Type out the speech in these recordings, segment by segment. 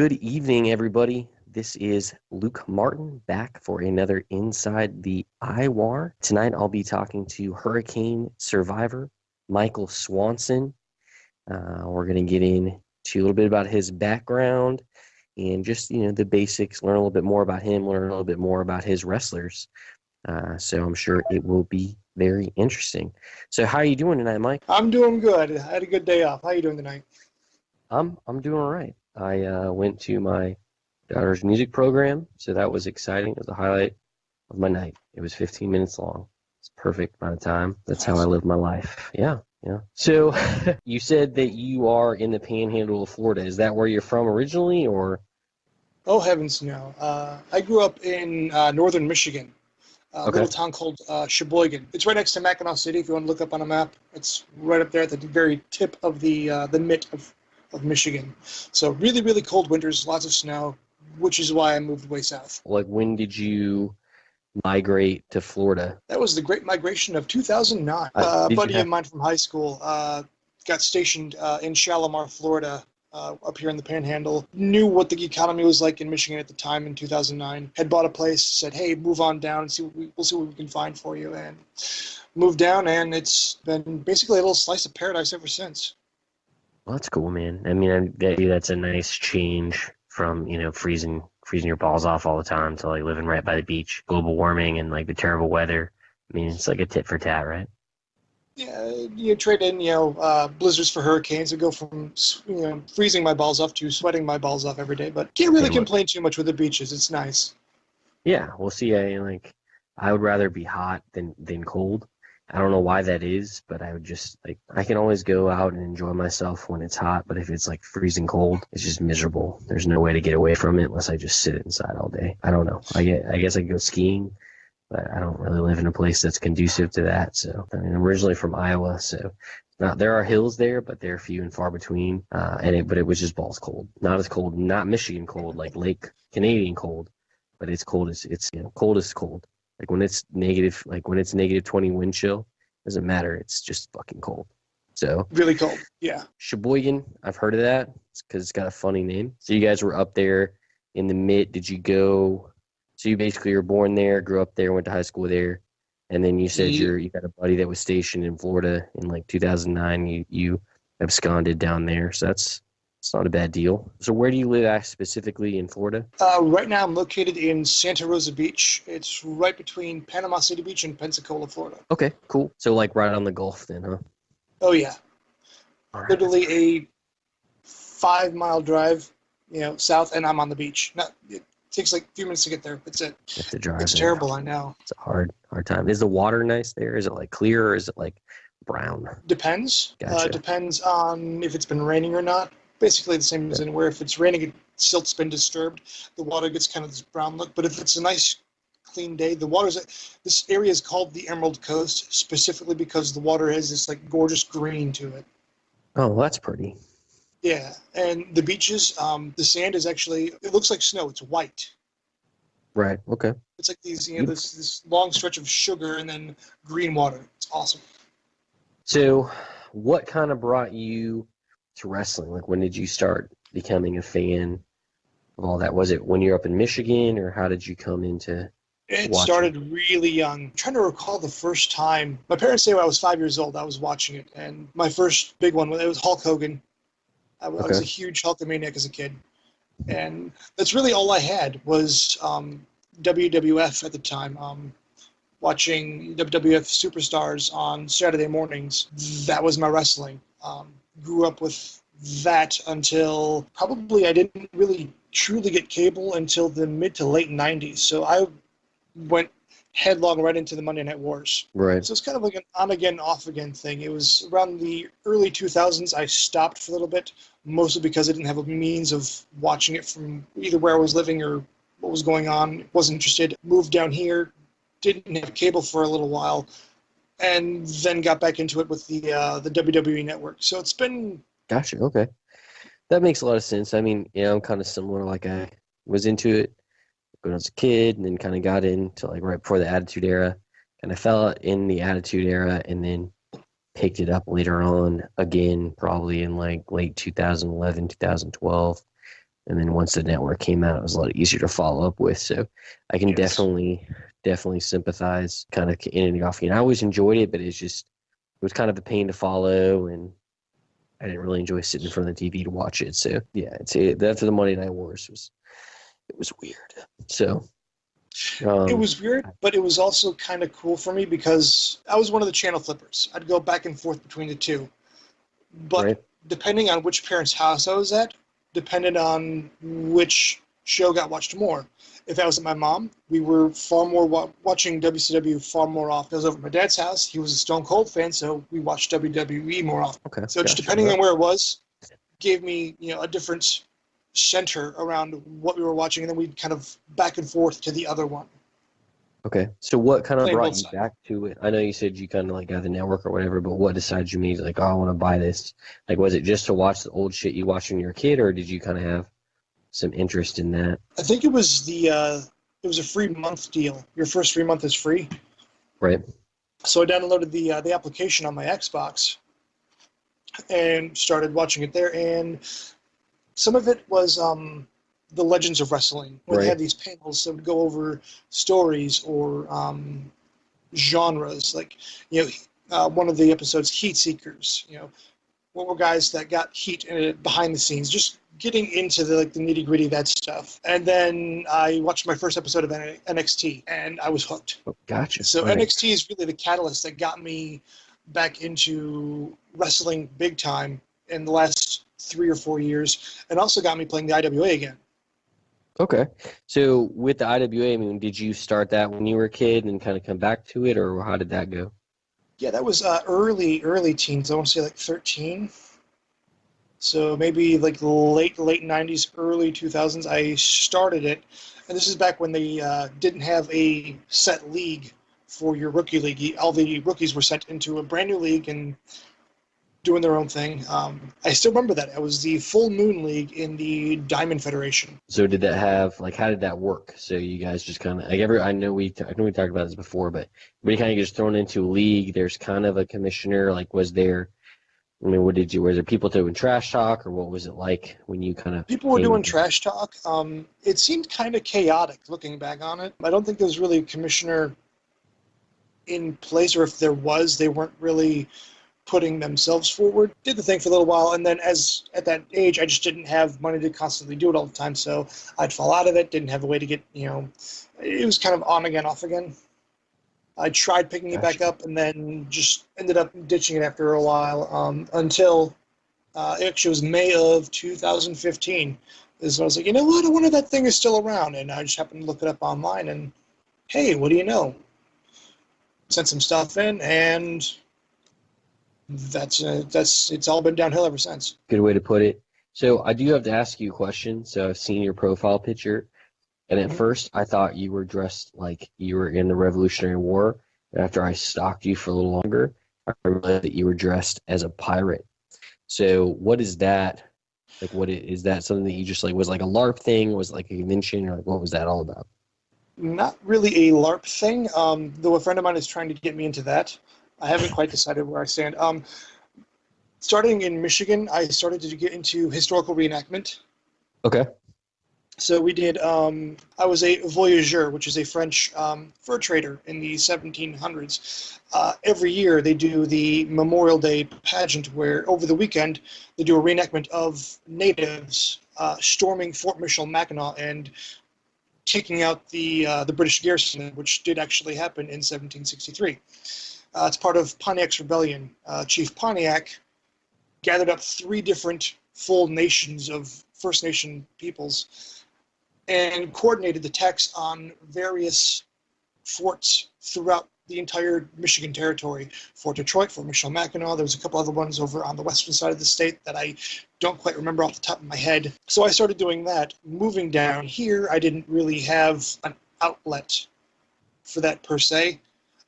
Good evening, everybody. This is Luke Martin back for another Inside the IWAR. Tonight I'll be talking to hurricane survivor Michael Swanson. We're going to get into a little bit about his background and just, the basics, learn a little bit more about him, learn a little bit more about his wrestlers. So I'm sure it will be very interesting. So how are you doing tonight, Mike? I'm doing good. I had a good day off. How are you doing tonight? I'm doing all right. I went to my daughter's music program, so that was exciting. It was the highlight of my night. It was 15 minutes long. It's perfect amount of time. That's how I live my life. Yeah. So you said that you are in the Panhandle of Florida. Is that where you're from originally, or? Oh, heavens, no. I grew up in northern Michigan, a little town called Sheboygan. It's right next to Mackinac City, if you want to look up on a map. It's right up there at the very tip of the mitt of Michigan. So really, really cold winters, lots of snow, which is why I moved way south. Like, when did you migrate to Florida? That was the Great Migration of 2009. A buddy of mine from high school got stationed in Shalimar, Florida, up here in the Panhandle, knew what the economy was like in Michigan at the time in 2009, had bought a place, said, hey, move on down and we'll see what we can find for you. And moved down, and it's been basically a little slice of paradise ever since. Well, that's cool, man. I mean, that's a nice change from, freezing your balls off all the time to like living right by the beach, global warming and like the terrible weather. I mean, it's like a tit for tat, right? Yeah, you trade in, blizzards for hurricanes. I go from, freezing my balls off to sweating my balls off every day, but can't really complain too much with the beaches. It's nice. Yeah, we'll see. I would rather be hot than cold. I don't know why that is, but I would just I can always go out and enjoy myself when it's hot, but if it's like freezing cold, it's just miserable. There's no way to get away from it unless I just sit inside all day. I don't know. I guess I could go skiing, but I don't really live in a place that's conducive to that. So I'm originally from Iowa, so there are hills there, but they're few and far between. But it was just balls cold. Not as cold, not Michigan cold, like Lake Canadian cold, but it's cold as cold as cold. Like when it's negative 20 wind chill, doesn't matter. It's just fucking cold. So really cold. Yeah. Sheboygan, I've heard of that. It's because it's got a funny name. So you guys were up there in the mid. Did you go? So you basically were born there, grew up there, went to high school there, and then you said you got a buddy that was stationed in Florida in like 2009. You absconded down there. So it's not a bad deal. So where do you live at specifically in Florida? Right now I'm located in Santa Rosa Beach. It's right between Panama City Beach and Pensacola, Florida. Okay, cool. So like right on the Gulf then, huh? Oh, yeah. Right. Literally a 5-mile drive, south, and I'm on the beach. It takes like a few minutes to get there. That's it. You have to drive. It's terrible, I know. It's a hard time. Is the water nice there? Is it like clear or is it like brown? Depends. Gotcha. Depends on if it's been raining or not. Basically the same as anywhere. If it's raining, silt's been disturbed, the water gets kind of this brown look. But if it's a nice, clean day, this area is called the Emerald Coast, specifically because the water has this like gorgeous green to it. Oh, well, that's pretty. Yeah, and the beaches, the sand is actually, it looks like snow. It's white. Right, okay. It's like these, this long stretch of sugar and then green water. It's awesome. So what kind of brought you to wrestling? Like, when did you start becoming a fan of all that? Was it when you're up in Michigan, or how did you come into It watching? started really young. I'm trying to recall the first time. My parents say when I was 5 years old, I was watching it. And my first big one, it was Hulk Hogan. I was a huge Hulkamaniac as a kid. And that's really all I had was WWF at the time. Watching WWF Superstars on Saturday mornings. That was my wrestling. Grew up with that until probably I didn't really truly get cable until the mid to late 90s. So I went headlong right into the Monday Night Wars. Right. So it's kind of like an on-again, off-again thing. It was around the early 2000s I stopped for a little bit, mostly because I didn't have a means of watching it from either where I was living or what was going on. Wasn't interested. Moved down here, didn't have cable for a little while, and then got back into it with the WWE Network. So it's been... Gotcha, okay. That makes a lot of sense. I mean, I'm kind of similar. Like, I was into it when I was a kid and then kind of got into, like, right before the Attitude Era. And I fell in the Attitude Era and then picked it up later on again, probably in, like, late 2011, 2012. And then once the network came out, it was a lot easier to follow up with. So I can definitely sympathize kind of in and off. And I always enjoyed it, but it was kind of a pain to follow, and I didn't really enjoy sitting in front of the TV to watch it. So yeah, after the Monday Night Wars it was weird. So it was weird, but it was also kind of cool for me because I was one of the channel flippers. I'd go back and forth between the two. But right. depending on which parent's house I was at, depended on which show got watched more. If I was at my mom, we were far more watching WCW far more often. I was over at my dad's house. He was a Stone Cold fan, so we watched WWE more often. Okay. So just depending on where it was, gave me a different center around what we were watching, and then we'd kind of back and forth to the other one. Okay. So what kind of brought you back to it? I know you said you kind of like got the network or whatever, but what decided you made like, oh, I want to buy this? Like, was it just to watch the old shit you watched when you were a kid, or did you kind of have some interest in that? I think it was it was a free month deal. Your first free month is free. Right. So I downloaded the application on my Xbox and started watching it there. And some of it was the Legends of Wrestling, where they had these panels that would go over stories or genres. Like, one of the episodes, Heat Seekers. What were guys that got heat behind the scenes, just getting into the nitty gritty of that stuff. And then I watched my first episode of NXT, and I was hooked. Oh, gotcha. So NXT is really the catalyst that got me back into wrestling big time in the last 3 or 4 years, and also got me playing the IWA again. Okay. So with the IWA, I mean, did you start that when you were a kid and kind of come back to it, or how did that go? Yeah, that was early teens. I want to say like 13. So maybe like late 90s, early 2000s, I started it. And this is back when they didn't have a set league for your rookie league. All the rookies were sent into a brand new league and doing their own thing. I still remember that. It was the Full Moon League in the Diamond Federation. So did that have, like, how did that work? So you guys just kind of, like, I know we talked about this before, but we kind of just thrown into a league. There's kind of a commissioner. Like, was there people doing trash talk, or what was it like when you kind of... People were doing trash talk. It seemed kind of chaotic looking back on it. I don't think there was really a commissioner in place, or if there was, they weren't really putting themselves forward. Did the thing for a little while, and then at that age, I just didn't have money to constantly do it all the time, so I'd fall out of it, didn't have a way to get, it was kind of on again, off again. I tried picking it back up, and then just ended up ditching it after a while, until actually it was May of 2015 is when I was like, you know what, I wonder if that thing is still around, and I just happened to look it up online, and hey, what do you know? Sent some stuff in, and it's all been downhill ever since. Good way to put it. So I do have to ask you a question. So I've seen your profile picture, and at first I thought you were dressed like you were in the Revolutionary War. But after I stalked you for a little longer, I realized that you were dressed as a pirate. So what is that? Like, is that something that you just like was like a LARP thing? Was it like a convention, or like what was that all about? Not really a LARP thing. Though a friend of mine is trying to get me into that. I haven't quite decided where I stand. Starting in Michigan, I started to get into historical reenactment. Okay. So we did, I was a voyageur, which is a French fur trader in the 1700s. Every year they do the Memorial Day pageant where over the weekend they do a reenactment of natives storming Fort Michilimackinac and taking out the British garrison, which did actually happen in 1763. It's part of Pontiac's rebellion. Chief Pontiac gathered up 3 different full nations of First Nation peoples and coordinated attacks on various forts throughout the entire Michigan territory. Fort Detroit, Fort Michilimackinac. There was a couple other ones over on the western side of the state that I don't quite remember off the top of my head. So I started doing that. Moving down here, I didn't really have an outlet for that per se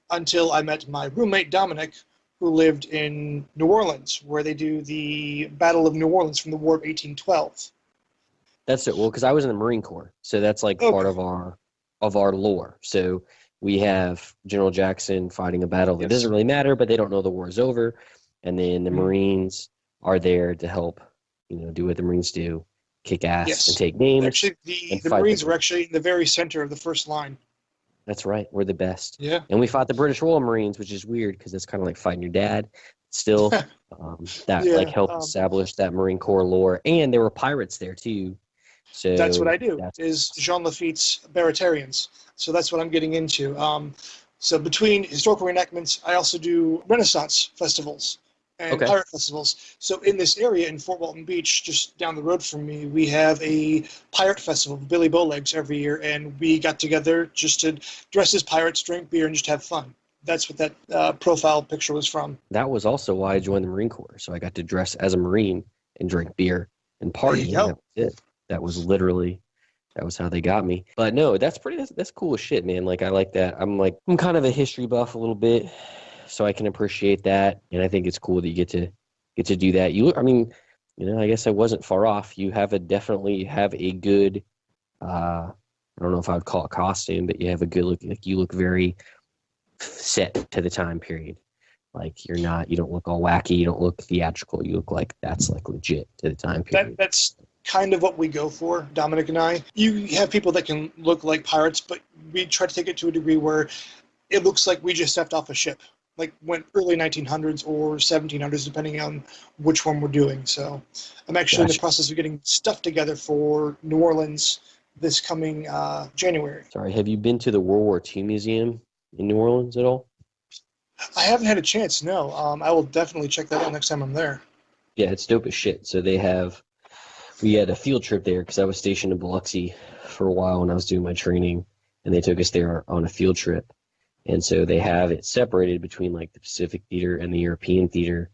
until I met my roommate, Dominic, who lived in New Orleans, where they do the Battle of New Orleans from the War of 1812. That's it. Well, because I was in the Marine Corps, so that's like part of our lore. So we have General Jackson fighting a battle that doesn't really matter, but they don't know the war is over, and then the Marines are there to help, do what the Marines do, kick ass and Yes. take names. Actually, and the fight Marines the were actually in the very center of the first line. That's right. We're the best. Yeah. And we fought the British Royal Marines, which is weird because it's kind of like fighting your dad. Still, that like Yeah. helped establish that Marine Corps lore, and there were pirates there too. That's what So I do, is Jean Lafitte's Baratarians. So that's what I'm getting into. So between historical reenactments, I also do Renaissance festivals and okay. pirate festivals. So in this area in Fort Walton Beach, just down the road from me, we have a pirate festival, Billy Bowlegs, every year, and we got together just to dress as pirates, drink beer, and just have fun. That's what that profile picture was from. That was also why I joined the Marine Corps. So I got to dress as a Marine and drink beer and There you party, and go. that was it. That was how they got me. But no, that's cool as shit, man. Like I like that. I'm kind of a history buff a little bit, so I can appreciate that, and I think it's cool that you get to do that. I guess I wasn't far off. You definitely have a good. I don't know if I would call it costume, but you have a good look. Like you look very set to the time period. Like you don't look all wacky. You don't look theatrical. You look like that's like legit to the time period. That's kind of what we go for, Dominic and I. You have people that can look like pirates, but we try to take it to a degree where it looks like we just stepped off a ship, like went early 1900s or 1700s, depending on which one we're doing. So I'm actually in the process of getting stuff together for New Orleans this coming January. Sorry, have you been to the World War II Museum in New Orleans at all? I haven't had a chance, no. I will definitely check that out next time I'm there. Yeah, it's dope as shit. So we had a field trip there because I was stationed in Biloxi for a while when I was doing my training, and they took us there on a field trip. And so they have it separated between like the Pacific theater and the European theater,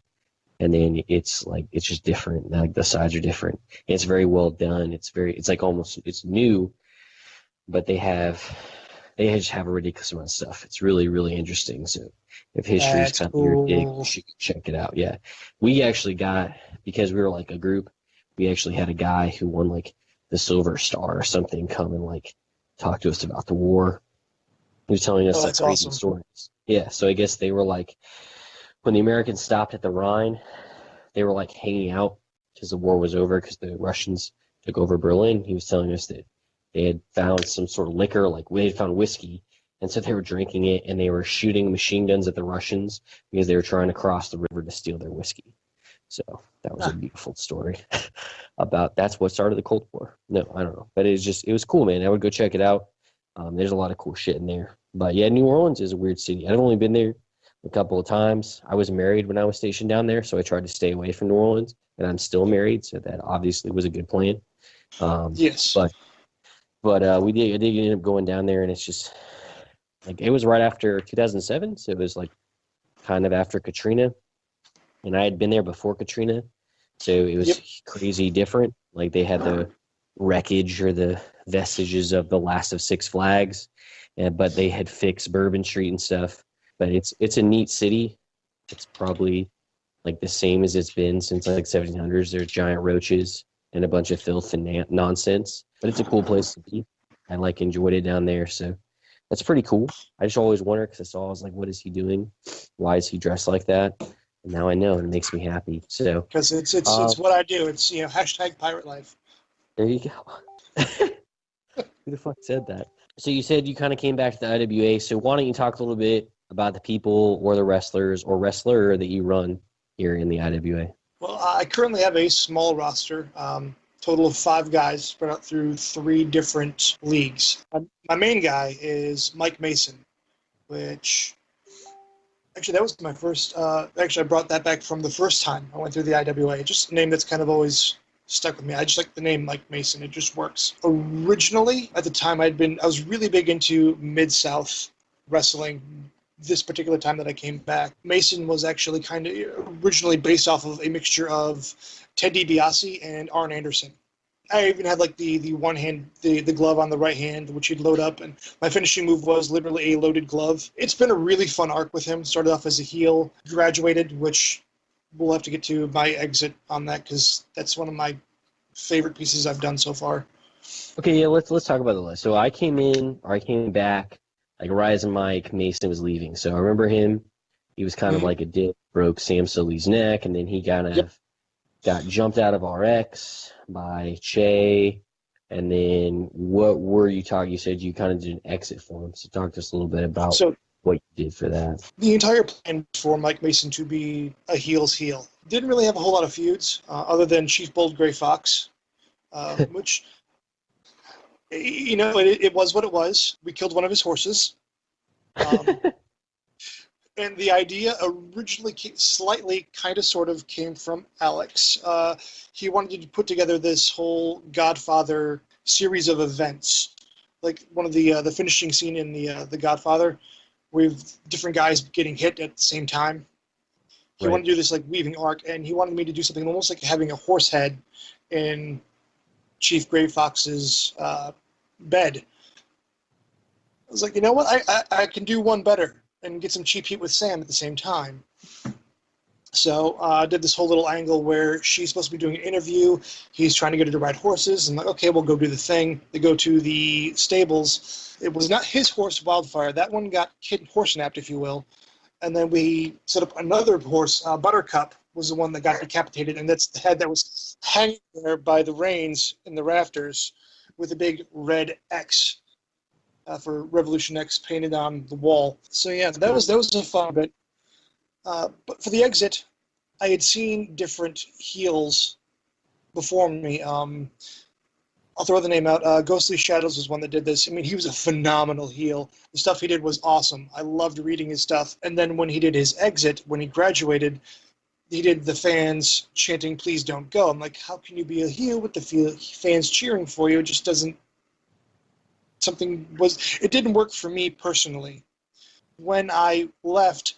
and then it's just different. Like the sides are different. And it's very well done. It's new, but they just have a ridiculous amount of stuff. It's really, really interesting. So if history is kind of your dig, you should check it out. Yeah, we actually because we were like a group. We actually had a guy who won like the Silver Star or something come and like talk to us about the war. He was telling us like crazy stories. Yeah, so I guess they were like, when the Americans stopped at the Rhine, they were like hanging out because the war was over because the Russians took over Berlin. He was telling us that they had found some sort of liquor, like they had found whiskey, and so they were drinking it and they were shooting machine guns at the Russians because they were trying to cross the river to steal their whiskey. So that was a beautiful story about that's what started the Cold War. No, I don't know. But it was cool, man. I would go check it out. There's a lot of cool shit in there. But yeah, New Orleans is a weird city. I've only been there a couple of times. I was married when I was stationed down there, so I tried to stay away from New Orleans, and I'm still married, so that obviously was a good plan. Yes. But I did end up going down there, and it's just like it was right after 2007, so it was like kind of after Katrina. And I had been there before Katrina, so it was crazy different. Like they had the wreckage or the vestiges of the last of Six Flags, but they had fixed Bourbon Street and stuff. But it's a neat city. It's probably like the same as it's been since like 1700s. There's giant roaches and a bunch of filth and nonsense. But it's a cool place to be. I enjoyed it down there, so that's pretty cool. I just always wonder because I was like, what is he doing? Why is he dressed like that? And now I know, and it makes me happy. So because it's what I do. It's hashtag pirate life. There you go. Who the fuck said that? So you said you kind of came back to the IWA. So why don't you talk a little bit about the people or the wrestlers or wrestler that you run here in the IWA? Well, I currently have a small roster, total of 5 guys spread out through 3 different leagues. My main guy is Mike Mason, which actually that was my first. I brought that back from the first time I went through the IWA. Just a name that's kind of always stuck with me. I just like the name Mike Mason. It just works. Originally, at the time, I was really big into Mid-South wrestling. This particular time that I came back, Mason was actually kind of originally based off of a mixture of Ted DiBiase and Arn Anderson. I even had like the one hand, the glove on the right hand, which he'd load up, and my finishing move was literally a loaded glove. It's been a really fun arc with him. Started off as a heel, graduated, which we'll have to get to my exit on that because that's one of my favorite pieces I've done so far. Okay, yeah, let's talk about the list. So I came back, like Rise and Mike Mason was leaving. So I remember him. He was kind of like a dick, broke Sam Sully's neck, and then he kind of got jumped out of RX by Che. And then what were you talking? You said you kind of did an exit for him. So talk to us a little bit about what you did for that. The entire plan for Mike Mason to be a heel's heel. Didn't really have a whole lot of feuds other than Chief Bold Gray Fox, which, it was what it was. We killed one of his horses. And the idea originally slightly kind of sort of came from Alex. He wanted to put together this whole Godfather series of events. Like one of the finishing scene in the Godfather with different guys getting hit at the same time. He wanted to do this like weaving arc, and he wanted me to do something almost like having a horse head in Chief Gray Fox's bed. I was like, you know what? I can do one better and get some cheap heat with Sam at the same time. So I did this whole little angle where she's supposed to be doing an interview. He's trying to get her to ride horses. And like, okay, we'll go do the thing. They go to the stables. It was not his horse, Wildfire. That one got horse-napped, if you will. And then we set up another horse, Buttercup, was the one that got decapitated. And that's the head that was hanging there by the reins in the rafters with a big red X for Revolution X painted on the wall. So yeah, that was a fun bit. But for the exit, I had seen different heels before me. I'll throw the name out. Ghostly Shadows was one that did this. I mean, he was a phenomenal heel. The stuff he did was awesome. I loved reading his stuff. And then when he did his exit, when he graduated, he did the fans chanting, "Please don't go." I'm like, how can you be a heel with the fans cheering for you? It just doesn't... It didn't work for me personally. When I left,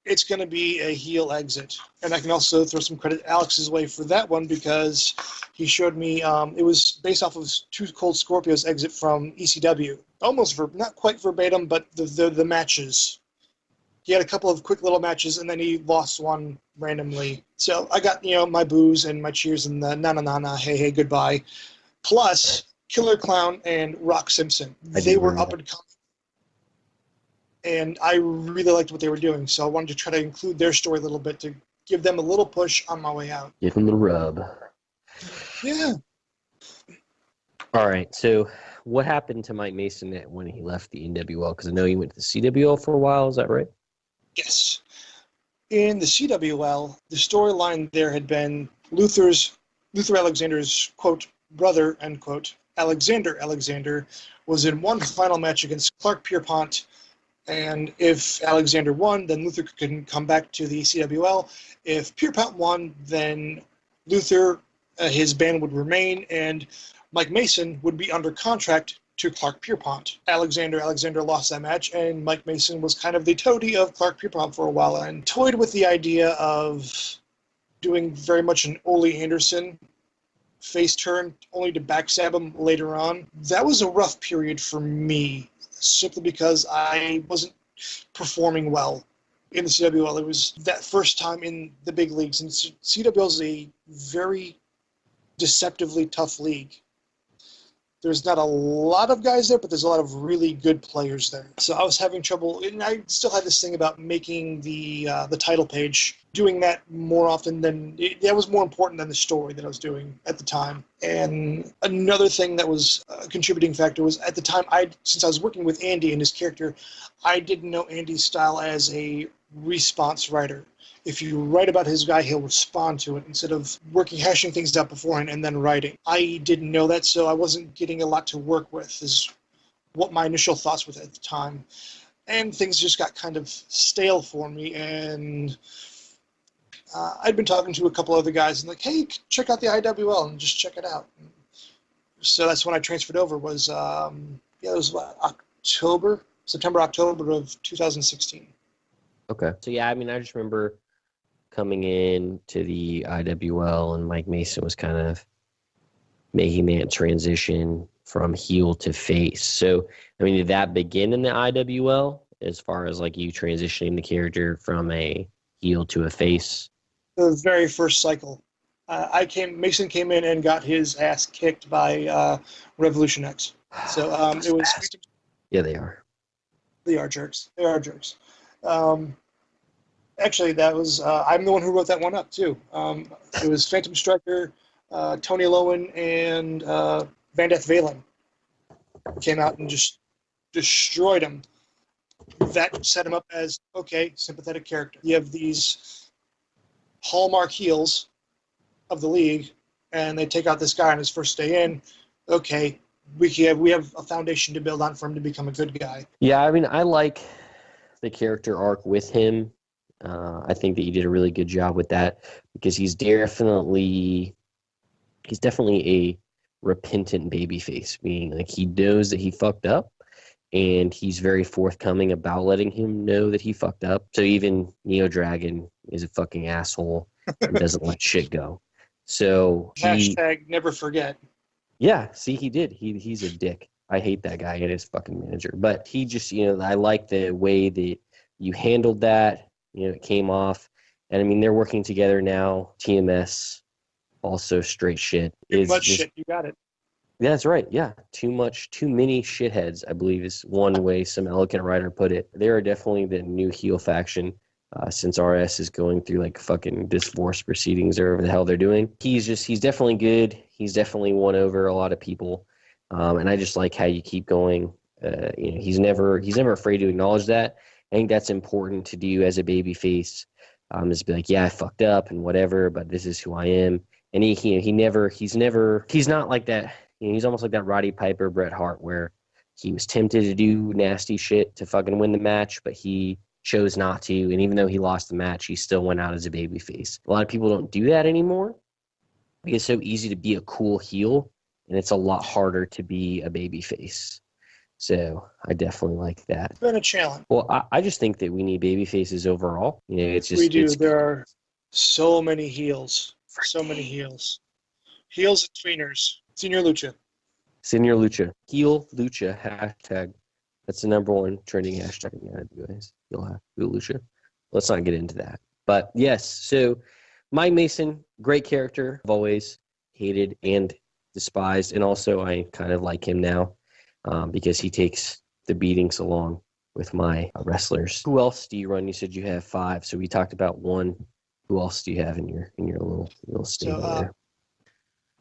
it's going to be a heel exit. And I can also throw some credit Alex's way for that one because he showed me, it was based off of Two Cold Scorpios exit from ECW. Almost, not quite verbatim, but the matches. He had a couple of quick little matches, and then he lost one randomly. So I got, my boos and my cheers and the na-na-na-na, hey, goodbye. Plus, Killer Clown and Rock Simpson. They were up and coming. And I really liked what they were doing, so I wanted to try to include their story a little bit to give them a little push on my way out. Give them the rub. Yeah. All right, so what happened to Mike Mason when he left the NWL? Because I know he went to the CWL for a while, is that right? Yes. In the CWL, the storyline there had been Luther Alexander's, quote, brother, end quote, Alexander, was in one final match against Clark Pierpont. And if Alexander won, then Luther could come back to the CWL. If Pierpont won, then Luther, his band would remain, and Mike Mason would be under contract to Clark Pierpont. Alexander lost that match, and Mike Mason was kind of the toady of Clark Pierpont for a while and toyed with the idea of doing very much an Ole Anderson face turn, only to backstab him later on. That was a rough period for me, simply because I wasn't performing well in the CWL. It was that first time in the big leagues, and CWL is a very deceptively tough league. There's not a lot of guys there, but there's a lot of really good players there. So I was having trouble, and I still had this thing about making the title page, doing that more often that was more important than the story that I was doing at the time. And another thing that was a contributing factor was at the time, since I was working with Andy and his character, I didn't know Andy's style as a response writer. If you write about his guy, he'll respond to it instead of hashing things out beforehand and then writing. I didn't know that, so I wasn't getting a lot to work with, is what my initial thoughts were at the time. And things just got kind of stale for me, and I'd been talking to a couple other guys and like, hey, check out the IWL and just check it out. So that's when I transferred over. It was September, October of 2016. Okay. So yeah, I mean, I just remember coming in to the IWL, and Mike Mason was kind of making that transition from heel to face. So, I mean, did that begin in the IWL as far as like you transitioning the character from a heel to a face? The very first cycle. Mason came in and got his ass kicked by Revolution X. So it was... Yeah, they are. They are jerks. Actually, that was I'm the one who wrote that one up too. It was Phantom Striker, Tony Lowen, and Vandeth Valen came out and just destroyed him. That set him up as, okay, sympathetic character. You have these hallmark heels of the league, and they take out this guy on his first day in. Okay, we have a foundation to build on for him to become a good guy. Yeah, I mean, I like the character arc with him. I think that you did a really good job with that because he's definitely a repentant babyface, meaning like he knows that he fucked up, and he's very forthcoming about letting him know that he fucked up. So even Neo Dragon is a fucking asshole and doesn't let shit go. So Hashtag never forget. Yeah, see, he did. He's a dick. I hate that guy and his fucking manager. But he just, I like the way that you handled that. It came off. And I mean, they're working together now. TMS, also straight shit. Too much shit, you got it. That's right. Yeah. Too many shitheads, I believe is one way some elegant writer put it. They are definitely the new heel faction since RS is going through like fucking divorce proceedings or whatever the hell they're doing. He's definitely good. He's definitely won over a lot of people. And I just like how you keep going. He's never afraid to acknowledge that. I think that's important to do as a baby face. Is be like, yeah, I fucked up and whatever, but this is who I am. And he's not like that. He's almost like that Roddy Piper, Bret Hart, where he was tempted to do nasty shit to fucking win the match, but he chose not to. And even though he lost the match, he still went out as a baby face. A lot of people don't do that anymore. It's so easy to be a cool heel, and it's a lot harder to be a baby face. So I definitely like that. It's been a challenge. Well, I just think that we need baby faces overall. It's just we do. There are so many heels. So many heels. Heels and tweeners. Senior Lucha. Senior Lucha. Heel Lucha hashtag. That's the number one trending hashtag in the IWAs. You'll have Heel Lucha. Let's not get into that. But yes, so Mike Mason, great character. I've always hated and despised. And also I kind of like him now. Because he takes the beatings along with my wrestlers. Who else do you run? You said you have 5, so we talked about 1. Who else do you have in your little stable there?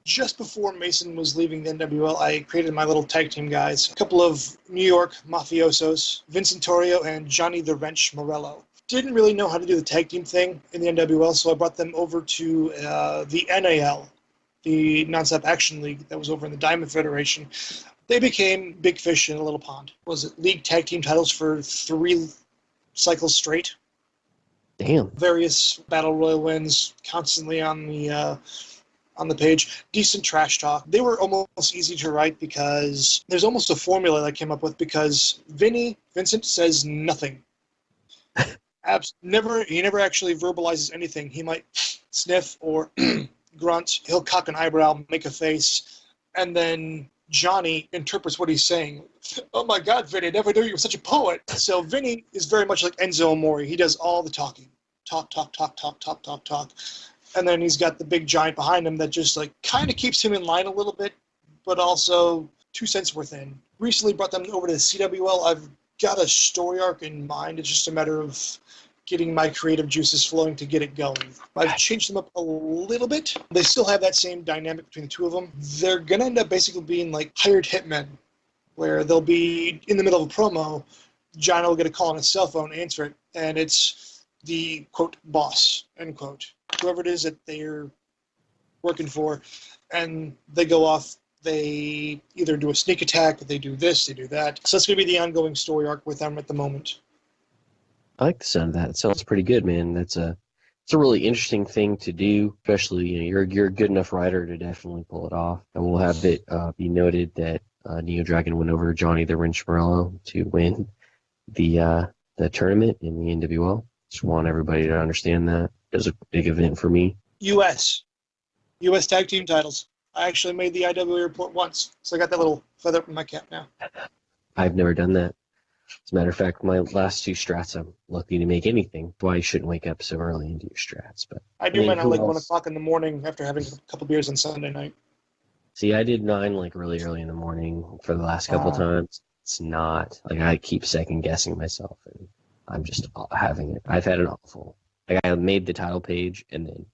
Just before Mason was leaving the NWL, I created my little tag team guys. A couple of New York mafiosos, Vincent Torrio and Johnny the Wrench Morello. Didn't really know how to do the tag team thing in the NWL, so I brought them over to the NAL, the Non-Stop Action League that was over in the Diamond Federation. They became big fish in a little pond. Was it league tag team titles for 3 cycles straight? Damn. Various battle royal wins, constantly on the page. Decent trash talk. They were almost easy to write because there's almost a formula that I came up with because Vincent says nothing. He never actually verbalizes anything. He might sniff or grunt. He'll cock an eyebrow, make a face, and then Johnny interprets what he's saying. Oh my God, Vinny, I never knew you were such a poet. So Vinny is very much like Enzo Amore. He does all the talking. Talk. And then he's got the big giant behind him that just like kind of keeps him in line a little bit, but also 2 cents worth in. Recently brought them over to the CWL. I've got a story arc in mind. It's just a matter of getting my creative juices flowing to get it going. I've changed them up a little bit. They still have that same dynamic between the two of them. They're going to end up basically being like hired hitmen, where they'll be in the middle of a promo, John will get a call on his cell phone, answer it, and it's the, quote, boss, end quote, whoever it is that they're working for, and they go off. They either do a sneak attack, they do this, they do that. So that's going to be the ongoing story arc with them at the moment. I like the sound of that. It sounds pretty good, man. It's a really interesting thing to do, especially you're a good enough writer to definitely pull it off. And we'll have it be noted that Neo Dragon went over Johnny the Wrench Morello to win the tournament in the NWL. Just want everybody to understand that. It was a big event for me. U.S. tag team titles. I actually made the IWA report once, so I got that little feather up in my cap now. I've never done that. As a matter of fact, my last 2 strats, I'm lucky to make anything. That's why you shouldn't wake up so early and do your strats. But I do mine at like 1 o'clock in the morning after having a couple beers on Sunday night. See, I did 9 like really early in the morning for the last couple times. It's not like I keep second guessing myself, and I'm just having it. I've had an awful Like I made the title page, and then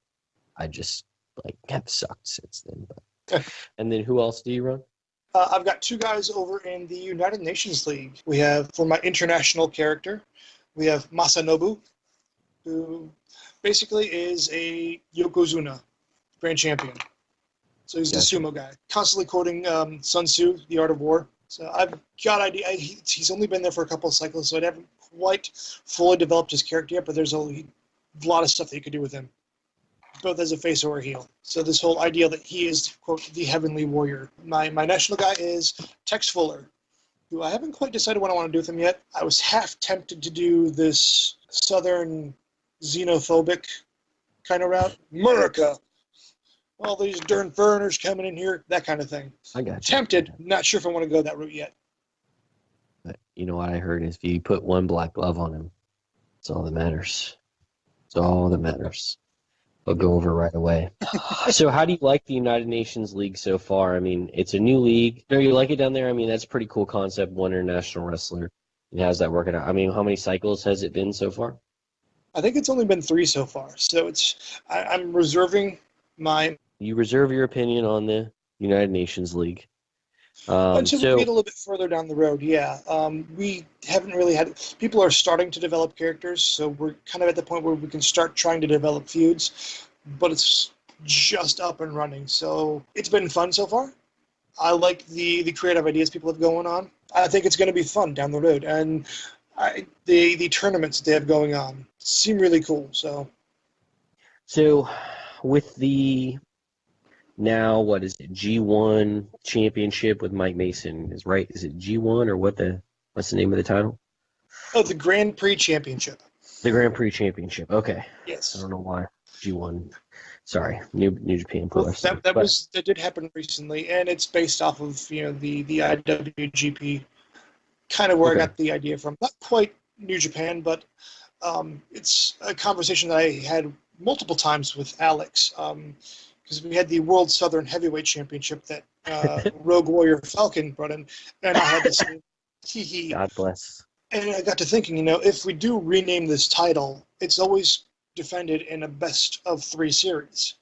I just like have sucked since then. But and then who else do you run? I've got two guys over in the United Nations League. We have, for my international character, we have Masanobu, who basically is a Yokozuna grand champion. So he's Gotcha. a sumo guy, constantly quoting Sun Tzu, The Art of War. So I've got idea. He's only been there for a couple of cycles, so I haven't quite fully developed his character yet. But there's a lot of stuff that you could do with him, both as a face or a heel. So this whole idea that he is, quote, the heavenly warrior. My national guy is Tex Fuller, who I haven't quite decided what I want to do with him yet. I was half tempted to do this southern xenophobic kind of route. America! All these darn foreigners coming in here, that kind of thing. I got you. Tempted, not sure if I want to go that route yet. But you know what I heard is if you put one black glove on him, it's all that matters. It's all that matters. I'll go over right away. So how do you like the United Nations League so far? I mean, it's a new league. Do you like it down there? I mean, that's a pretty cool concept, one international wrestler. And how's that working out? I mean, how many cycles has it been so far? I think it's only been 3 so far. So I'm reserving my... You reserve your opinion on the United Nations League. Until we get a little bit further down the road, yeah. We haven't really had... People are starting to develop characters, so we're kind of at the point where we can start trying to develop feuds, but it's just up and running. So it's been fun so far. I like the creative ideas people have going on. I think it's going to be fun down the road. And the tournaments that they have going on seem really cool. So with the... Now, what is it? G1 championship with Mike Mason is right. Is it G1 or what's the name of the title? Oh, the Grand Prix Championship. The Grand Prix Championship. Okay. Yes. I don't know why G1. Sorry, New Japan Pro Wrestling. That did happen recently, and it's based off of the IWGP, kind of where I got the idea from. Not quite New Japan, but it's a conversation that I had multiple times with Alex. Because we had the World Southern Heavyweight Championship that Rogue Warrior Falcon brought in, and I had to say, hee. God bless. And I got to thinking, if we do rename this title, it's always defended in a best-of-3 series,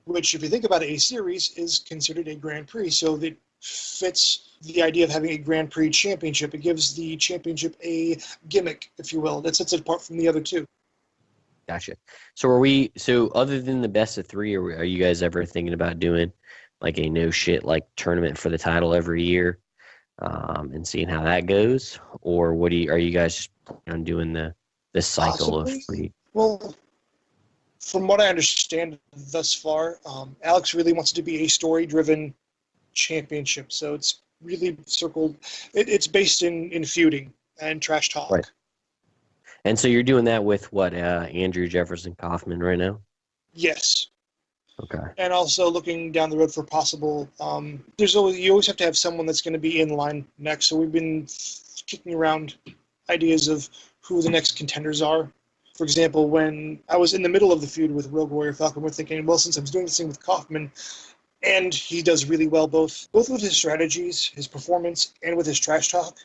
which, if you think about it, a series is considered a Grand Prix, so that fits the idea of having a Grand Prix championship. It gives the championship a gimmick, if you will, that sets it apart from the other two. Gotcha. So other than the best of 3, are you guys ever thinking about doing like a no shit like tournament for the title every year, and seeing how that goes? Or are you guys just planning on doing the cycle of 3? Well, from what I understand thus far, Alex really wants it to be a story-driven championship. So it's really circled. It's based in feuding and trash talk. Right. And so you're doing that with what, Andrew Jefferson Kaufman right now? Yes. Okay. And also looking down the road for possible. You always have to have someone that's going to be in line next. So we've been kicking around ideas of who the next contenders are. For example, when I was in the middle of the feud with Rogue Warrior Falcon, we're thinking, well, since I was doing this thing with Kaufman, and he does really well both with his strategies, his performance, and with his trash talk,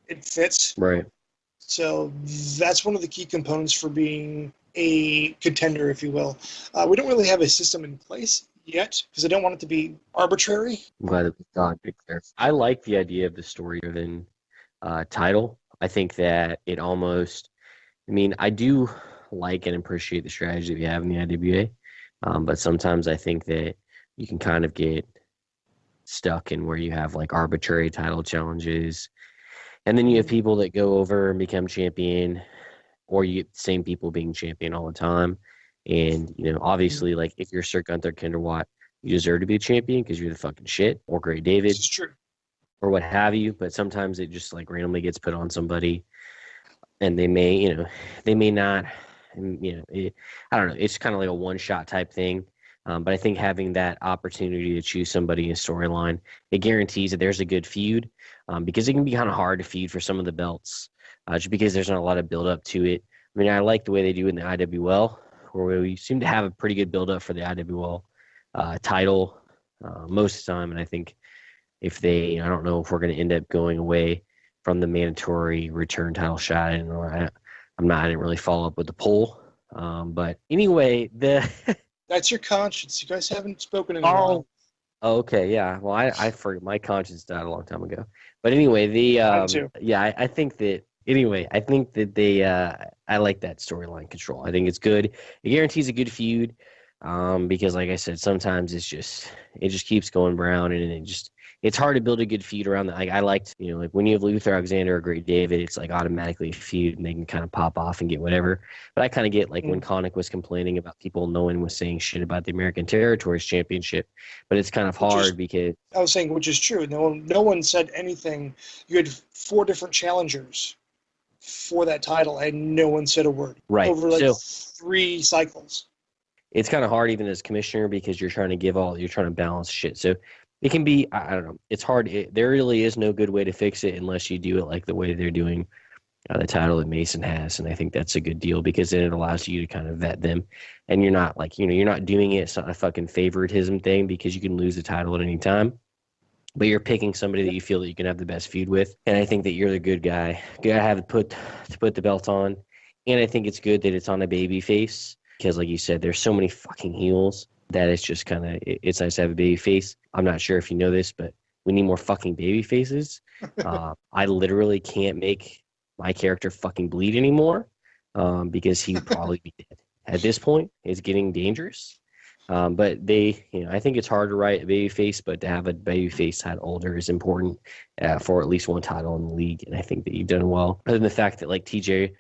it fits. Right. So that's one of the key components for being a contender, if you will. We don't really have a system in place yet because I don't want it to be arbitrary. I'm glad that we got it there. I like the idea of the story-driven title. I think that it almost... I do like and appreciate the strategy that we have in the IWA, but sometimes I think that you can kind of get stuck in where you have like arbitrary title challenges. And then you have people that go over and become champion, or you get the same people being champion all the time. And, obviously, like, if you're Sir Gunther Kinderwatt, you deserve to be a champion because you're the fucking shit, or Great David. This is true. Or what have you. But sometimes it just, like, randomly gets put on somebody, and they may not, I don't know. It's kind of like a one-shot type thing. But I think having that opportunity to choose somebody in a storyline, it guarantees that there's a good feud, because it can be kind of hard to feud for some of the belts, just because there's not a lot of build-up to it. I like the way they do it in the IWL, where we seem to have a pretty good build-up for the IWL title most of the time. And I think I don't know if we're going to end up going away from the mandatory return title shot, and I didn't really follow up with the poll. But anyway, That's your conscience. You guys haven't spoken in a oh, while. okay, yeah. Well, I forgot, my conscience died a long time ago. But anyway, the Mine too. yeah, I think that they I like that storyline control. I think it's good. It guarantees a good feud. Because like I said, sometimes it just keeps going brown, and it's hard to build a good feud around that. Like I liked, like when you have Luther Alexander or Great David, it's like automatically a feud and they can kind of pop off and get whatever. But I kind of get like when Mm. Connick was complaining about people, no one was saying shit about the American Territories Championship, but it's kind of Which is, hard because I was saying, which is true. No one said anything. You had 4 different challengers for that title, and no one said a word right. over like So 3 cycles. it's kind of hard even as commissioner because you're trying to balance shit. So it can be, I don't know, it's hard. There really is no good way to fix it unless you do it like the way they're doing the title that Mason has. And I think that's a good deal because then it allows you to kind of vet them, and you're not like, you're not doing it. It's not a fucking favoritism thing because you can lose the title at any time. But you're picking somebody that you feel that you can have the best feud with, and I think that you're the good guy. Good to have to put the belt on, and I think it's good that it's on a baby face because, like you said, there's so many fucking heels that it's just kind of it's nice to have a baby face. I'm not sure if you know this, but we need more fucking baby faces. I literally can't make my character fucking bleed anymore because he would probably be dead at this point. It's getting dangerous. But I think it's hard to write a baby face, but to have a baby face title older is important for at least one title in the league. And I think that you've done well. Other than the fact that like TJ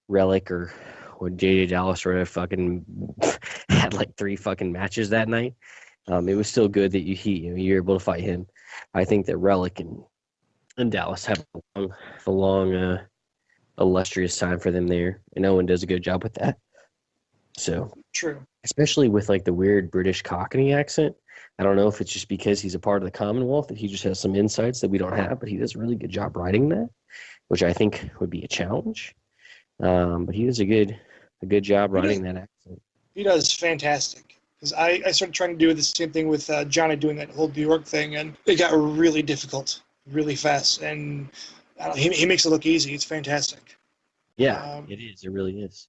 Relic or JJ Dallas or fucking had like 3 fucking matches that night, it was still good that you're able to fight him. I think that Relic and Dallas have a long illustrious time for them there, and Owen does a good job with that. So True. especially with like the weird British Cockney accent. I don't know if it's just because he's a part of the Commonwealth that he just has some insights that we don't have, but he does a really good job writing that, which I think would be a challenge. But he does a good job writing that accent. He does fantastic. Because I started trying to do the same thing with Johnny doing that whole New York thing, and it got really difficult, really fast. And he makes it look easy. It's fantastic. Yeah, it is. It really is.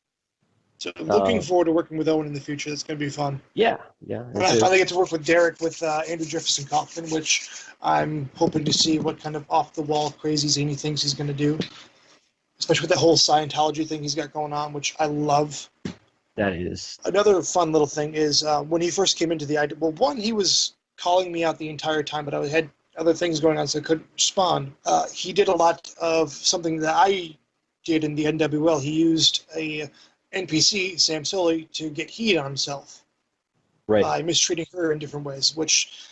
So looking forward to working with Owen in the future. That's going to be fun. Yeah. And I finally get to work with Derek with Andrew Jefferson Kaufman, which I'm hoping to see what kind of off-the-wall crazy zany things he's going to do, especially with that whole Scientology thing he's got going on, which I love. That is. Another fun little thing is when he first came into the IWAR, well, one, he was calling me out the entire time, but I had other things going on, so I couldn't respond. He did a lot of something that I did in the NWL. He used a NPC, Sam Sully, to get heat on himself by mistreating her in different ways, which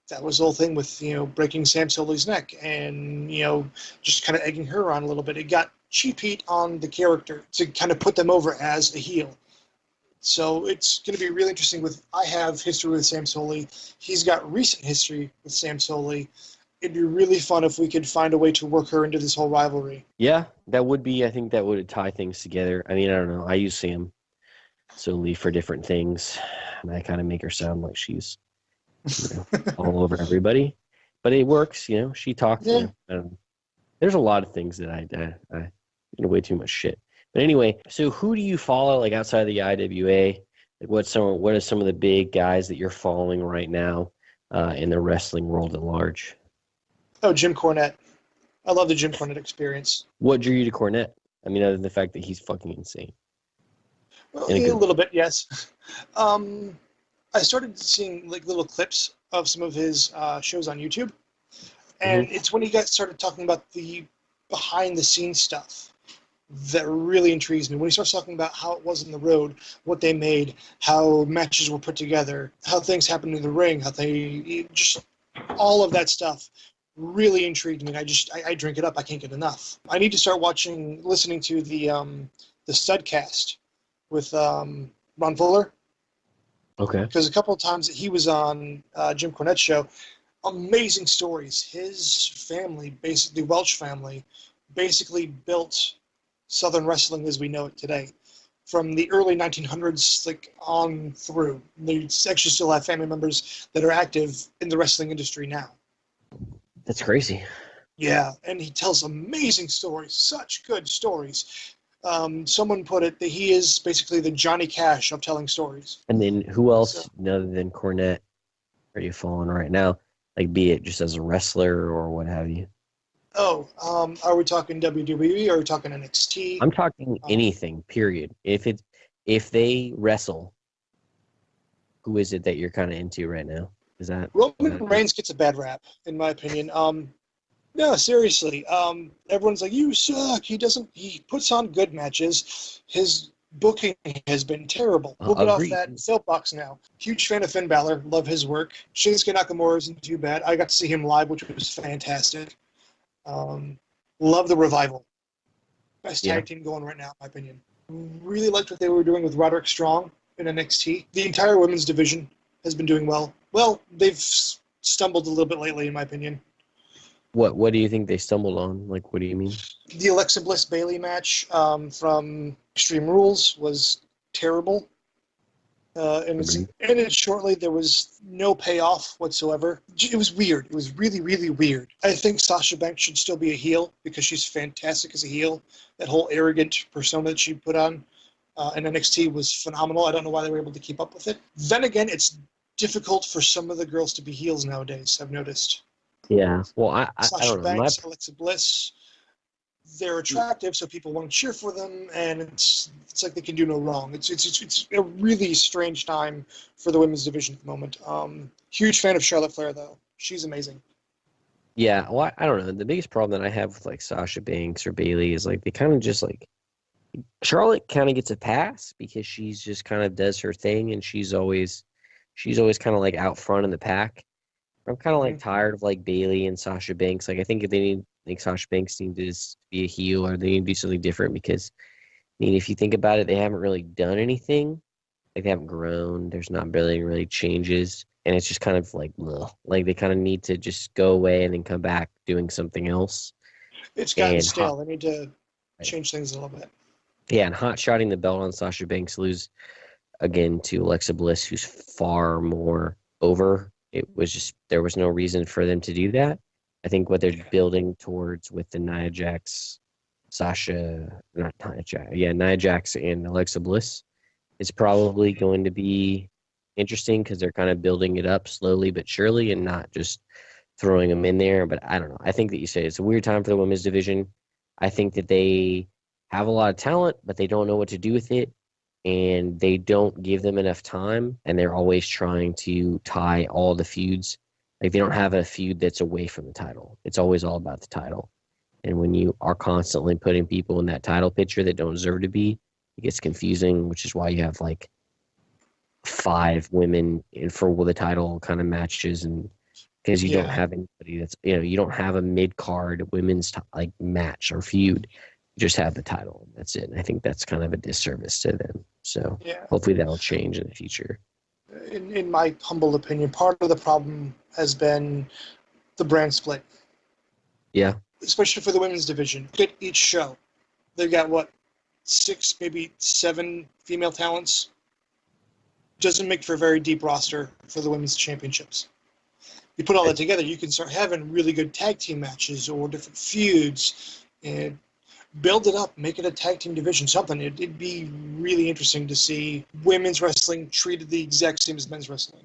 that was the whole thing with, breaking Sam Sully's neck and, just kind of egging her on a little bit. It got cheap heat on the character to kind of put them over as a heel. So it's going to be really interesting I have history with Sam Sully. He's got recent history with Sam Sully. It'd be really fun if we could find a way to work her into this whole rivalry. Yeah, I think that would tie things together. I mean, I don't know. I use Sam Sully for different things, and I kind of make her sound like she's all over everybody. But it works, She talks. Yeah. There's a lot of things that I way too much shit. But anyway, so who do you follow like outside of the IWA? Like what are some of the big guys that you're following right now in the wrestling world at large? Oh, Jim Cornette. I love the Jim Cornette experience. What drew you to Cornette? I mean, other than the fact that he's fucking insane. Well, a little bit, yes. I started seeing like little clips of some of his shows on YouTube, and it's when he started talking about the behind-the-scenes stuff that really intrigues me. When he starts talking about how it was in the road, what they made, how matches were put together, how things happened in the ring, how they just all of that stuff really intrigued me. I drink it up. I can't get enough. I need to start listening to the Studcast with Ron Fuller. Okay. Because a couple of times that he was on Jim Cornette's show, amazing stories. His family, basically Welsh family, basically built Southern wrestling as we know it today. From the early 1900s, like on through. They actually still have family members that are active in the wrestling industry now. That's crazy. Yeah, and he tells amazing stories, such good stories. Someone put it that he is basically the Johnny Cash of telling stories. And then who So, else other than Cornette are you following right now? Like, be it just as a wrestler or what have you? are we talking WWE or are we talking NXT? I'm talking anything, period. If they wrestle, who is it that you're kind of into right now? Roman Reigns gets a bad rap, in my opinion. No, seriously. Everyone's like, you suck. He puts on good matches. His booking has been terrible. We'll get off Agreed. that soapbox now. Huge fan of Finn Balor. Love his work. Shinsuke Nakamura isn't too bad. I got to see him live, which was fantastic. Love the Revival. Best tag team going right now, in my opinion. Really liked what they were doing with Roderick Strong in NXT. The entire women's division has been doing well. Well, they've stumbled a little bit lately, in my opinion. What do you think they stumbled on? Like, what do you mean? The Alexa Bliss Bayley match from Extreme Rules was terrible. And it ended shortly. There was no payoff whatsoever. It was weird. It was really, really weird. I think Sasha Banks should still be a heel because she's fantastic as a heel. That whole arrogant persona that she put on in NXT was phenomenal. I don't know why they were able to keep up with it. Then again, it's difficult for some of the girls to be heels nowadays, I've noticed. Yeah. Well, I Sasha don't know. Banks, Alexa Bliss, they're attractive, so people want to cheer for them, and it's like they can do no wrong. It's a really strange time for the women's division at the moment. Huge fan of Charlotte Flair, though. She's amazing. Yeah. Well, I don't know. The biggest problem that I have with like Sasha Banks or Bayley is like they kind of just like Charlotte kind of gets a pass because she's just kind of does her thing and she's always kind of like out front in the pack. I'm kind of like tired of like Bayley and Sasha Banks. Like I think Sasha Banks needs to be a heel or they need to do something different because I mean if you think about it, they haven't really done anything. Like they haven't grown. There's not really changes, and it's just kind of like ugh. Like they kind of need to just go away and then come back doing something else. It's gotten stale. They need to change things a little bit. Yeah, and hot shotting the belt on Sasha Banks lose again to Alexa Bliss, who's far more over. It was just there was no reason for them to do that. I think what they're building towards with the Nia Jax, Nia Jax and Alexa Bliss is probably going to be interesting because they're kind of building it up slowly but surely and not just throwing them in there. But I don't know. I think that you say it's a weird time for the women's division. I think that they have a lot of talent, but they don't know what to do with it. And they don't give them enough time, and they're always trying to tie all the feuds. Like they don't have a feud that's away from the title. It's always all about the title. And when you are constantly putting people in that title picture that don't deserve to be, it gets confusing, which is why you have like 5 women in for the title kind of matches, and because you don't have anybody that's you don't have a mid-card women's like match or feud. You just have the title. And that's it. And I think that's kind of a disservice to them. So hopefully that'll change in the future. In my humble opinion, part of the problem has been the brand split. Yeah. Especially for the women's division. Look at each show. They've got, 6, maybe 7 female talents. Doesn't make for a very deep roster for the women's championships. You put all that together, you can start having really good tag team matches or different feuds and build it up, make it a tag team division, something. It'd be really interesting to see women's wrestling treated the exact same as men's wrestling.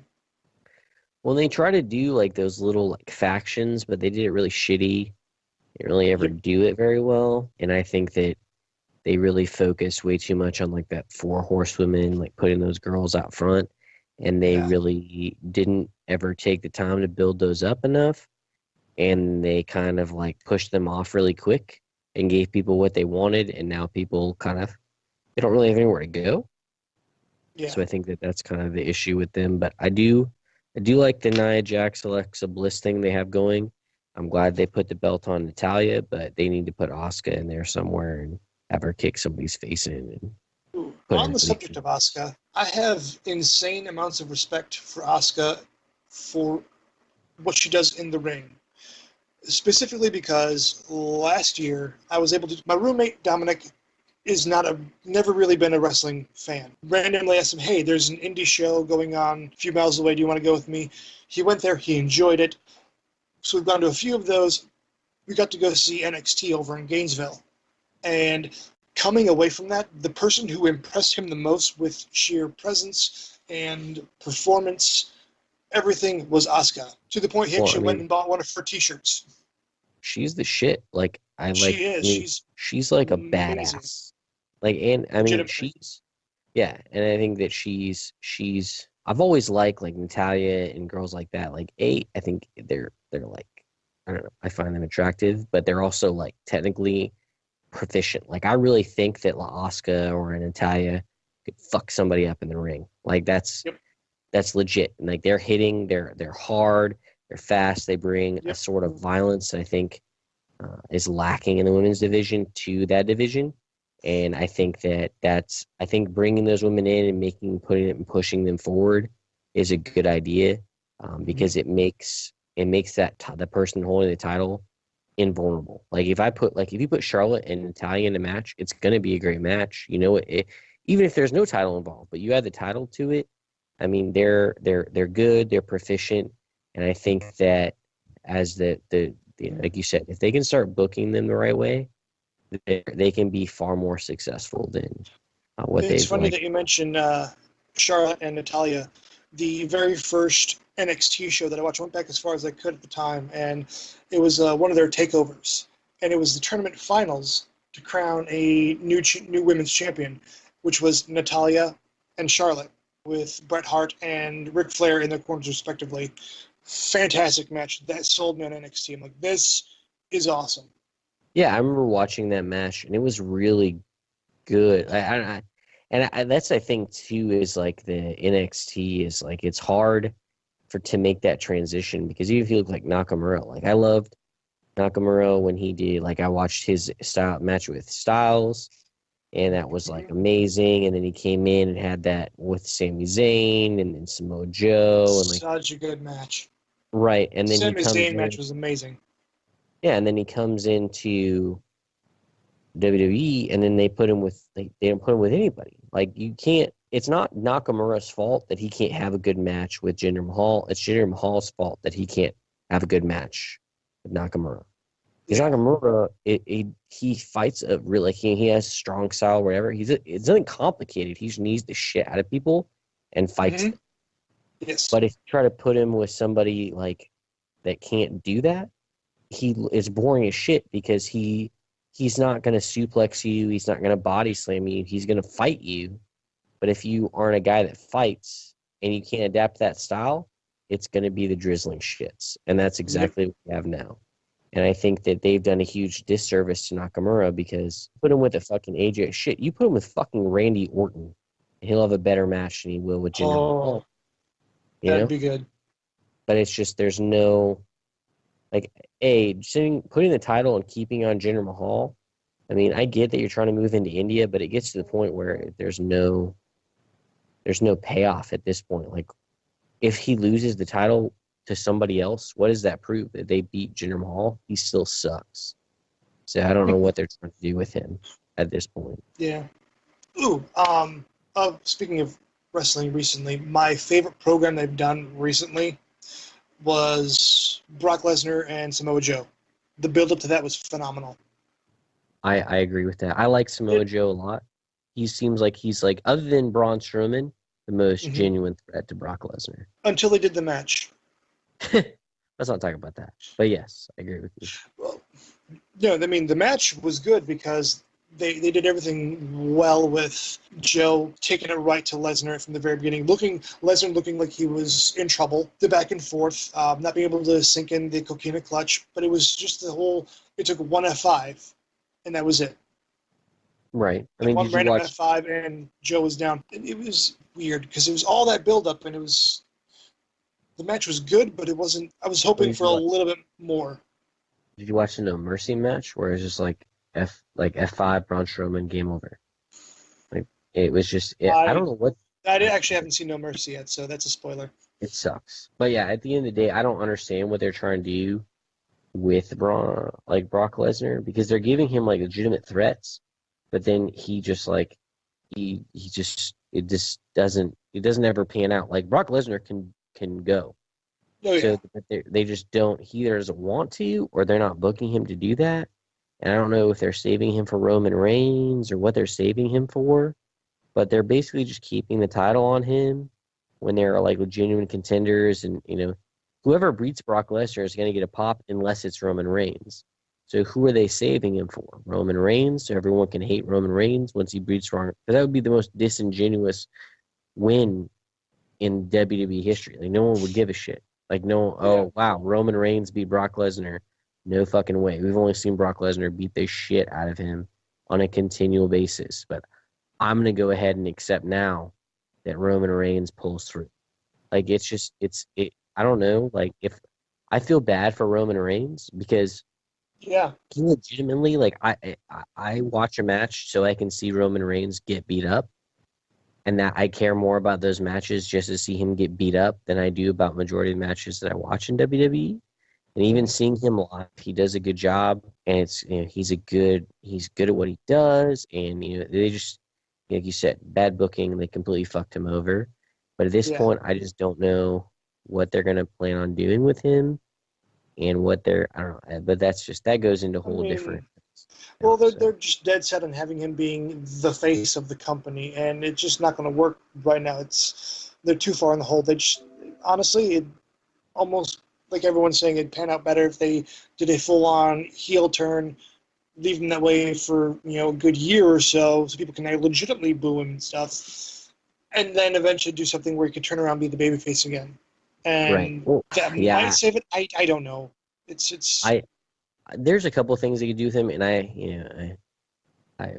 Well, they try to do like those little like factions, but they did it really shitty. They didn't really ever do it very well. And I think that they really focus way too much on like that 4 horsewomen, like putting those girls out front. And they really didn't ever take the time to build those up enough. And they kind of like pushed them off really quick and gave people what they wanted. And now people they don't really have anywhere to go. Yeah. So I think that that's kind of the issue with them. But I do like the Nia Jax, Alexa Bliss thing they have going. I'm glad they put the belt on Natalya, but they need to put Asuka in there somewhere and have her kick somebody's face in. On the subject of Asuka, I have insane amounts of respect for Asuka for what she does in the ring. Specifically because last year I was able to. My roommate Dominic is never really been a wrestling fan. Randomly asked him, "Hey, there's an indie show going on a few miles away. Do you want to go with me?" He went there. He enjoyed it. So we've gone to a few of those. We got to go see NXT over in Gainesville, and coming away from that, the person who impressed him the most with sheer presence and performance, everything was Asuka. To the point he Well, I actually went mean, and bought one of her T-shirts. she's the shit. Like I like. She I is. mean, She's she's like a amazing, badass. Like, and I mean, legitimately. she's yeah, and I think that she's. I've always liked like Natalia and girls like that. Like, I think they're like, I don't know. I find them attractive, but they're also like technically proficient. Like, I really think that La Oscar or an Natalia could fuck somebody up in the ring. Like, Yep. that's legit. And like they're hitting, they're hard, they're fast. They bring a Yep. sort of violence that I think is lacking in the women's division to that division. And I think I think bringing those women in and putting it and pushing them forward is a good idea because it makes the person holding the title invulnerable. Like if you put Charlotte and Natalia in a match, it's gonna be a great match. You know even if there's no title involved, but you add the title to it. I mean, they're good, they're proficient, and I think that as like you said, if they can start booking them the right way, they can be far more successful than what It's they've funny like. that you mentioned Charlotte and Natalia. The very first NXT show that I watched, I went back as far as I could at the time, and it was one of their takeovers, and it was the tournament finals to crown a new women's champion, which was Natalia and Charlotte, with Bret Hart and Ric Flair in their corners respectively. Fantastic match that sold me on NXT. I'm like, this is awesome. Yeah, I remember watching that match, and it was really good. That's I think too is like the NXT is like it's hard to make that transition because even if you look like Nakamura, like I loved Nakamura when he did like I watched his style match with Styles, and that was like amazing. And then he came in and had that with Sami Zayn and then Samoa Joe and like Such a good match. right, and then he Sami comes Zayn match in, was amazing. yeah, and then he comes into WWE, and then they don't put him with anybody. Like you can't. It's not Nakamura's fault that he can't have a good match with Jinder Mahal. It's Jinder Mahal's fault that he can't have a good match with Nakamura. Because Yeah. Nakamura, he fights a really like he has strong style, whatever. It's nothing complicated. He just needs the shit out of people and fights Mm-hmm. them. Yes. But if you try to put him with somebody like that can't do that, he is boring as shit because he's not going to suplex you. He's not going to body slam you. He's going to fight you. But if you aren't a guy that fights and you can't adapt that style, it's going to be the drizzling shits. And that's Yep. exactly what we have now. And I think that they've done a huge disservice to Nakamura because put him with a fucking AJ shit. You put him with fucking Randy Orton, and he'll have a better match than he will with Jinder Oh, Mahal. You that'd know, be good. but it's just there's no like putting the title and keeping on Jinder Mahal. I mean, I get that you're trying to move into India, but it gets to the point where there's no payoff at this point. Like, if he loses the title to somebody else, what does that prove? That they beat Jinder Mahal? He still sucks. So I don't know what they're trying to do with him at this point. Yeah. Ooh. Speaking of wrestling recently, my favorite program they've done recently was Brock Lesnar and Samoa Joe. The build up to that was phenomenal. I agree with that. I like Samoa It, Joe a lot. He seems like he's like, other than Braun Strowman, the most mhm. genuine threat to Brock Lesnar. Until they did the match. Let's not talk about that. But yes, I agree with you. Well, no, I mean the match was good because they did everything well with Joe taking it right to Lesnar from the very beginning. Lesnar looking like he was in trouble. The back and forth, not being able to sink in the coquina clutch, but it was just it took one F5, and that was it. Right. I Like mean, one did you random watch? F5, and Joe was down. It was weird because it was all that build up, and the match was good, but it wasn't. I was When hoping did for you a watch? little bit more. Did you watch the No Mercy match where it's just like F5 Braun Strowman game over? Like it was just I don't I know what I actually haven't seen No Mercy yet, so that's a spoiler. it sucks. But yeah, at the end of the day, I don't understand what they're trying to do with Brock Lesnar because they're giving him like legitimate threats, but then he just like he just it doesn't ever pan out. Like Brock Lesnar can go. Oh yeah. So but they just don't. He either doesn't want to, or they're not booking him to do that. And I don't know if they're saving him for Roman Reigns or what they're saving him for, but they're basically just keeping the title on him when they're like genuine contenders. And, whoever beats Brock Lesnar is going to get a pop unless it's Roman Reigns. So who are they saving him for? Roman Reigns, so everyone can hate Roman Reigns once he beats Roman. Because that would be the most disingenuous win in WWE history. Like, no one would give a shit. Like, no, oh, wow, Roman Reigns beat Brock Lesnar. No fucking way. We've only seen Brock Lesnar beat the shit out of him on a continual basis. But I'm going to go ahead and accept now that Roman Reigns pulls through. Like, I don't know. Like, if I feel bad for Roman Reigns because he legitimately, like, I watch a match so I can see Roman Reigns get beat up. And that I care more about those matches just to see him get beat up than I do about majority of the matches that I watch in WWE. And even seeing him live, he does a good job, and it's he's good at what he does, and they just, like you said, bad booking, they completely fucked him over. But at this point, I just don't know what they're gonna plan on doing with him, and what I don't know. But that goes into a whole different. Well, they're just dead set on having him being the face of the company, and it's just not going to work right now. They're too far in the hole. They just, honestly, it almost, like everyone's saying, it'd pan out better if they did a full-on heel turn, leave him that way for a good year or so people can legitimately boo him and stuff, and then eventually do something where he can turn around and be the babyface again. And that might save it. I don't know. There's a couple of things they could do with him, and I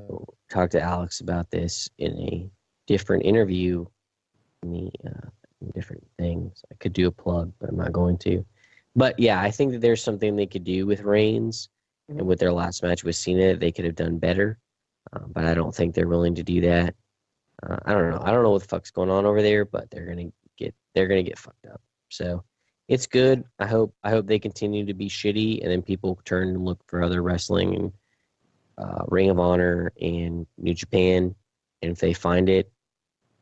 talked to Alex about this in a different interview, in different things. I could do a plug, but I'm not going to. But yeah, I think that there's something they could do with Reigns, and with their last match with Cena, they could have done better. But I don't think they're willing to do that. I don't know. I don't know what the fuck's going on over there, but they're gonna get fucked up. So. It's good. I hope they continue to be shitty, and then people turn and look for other wrestling and Ring of Honor and New Japan, and if they find it,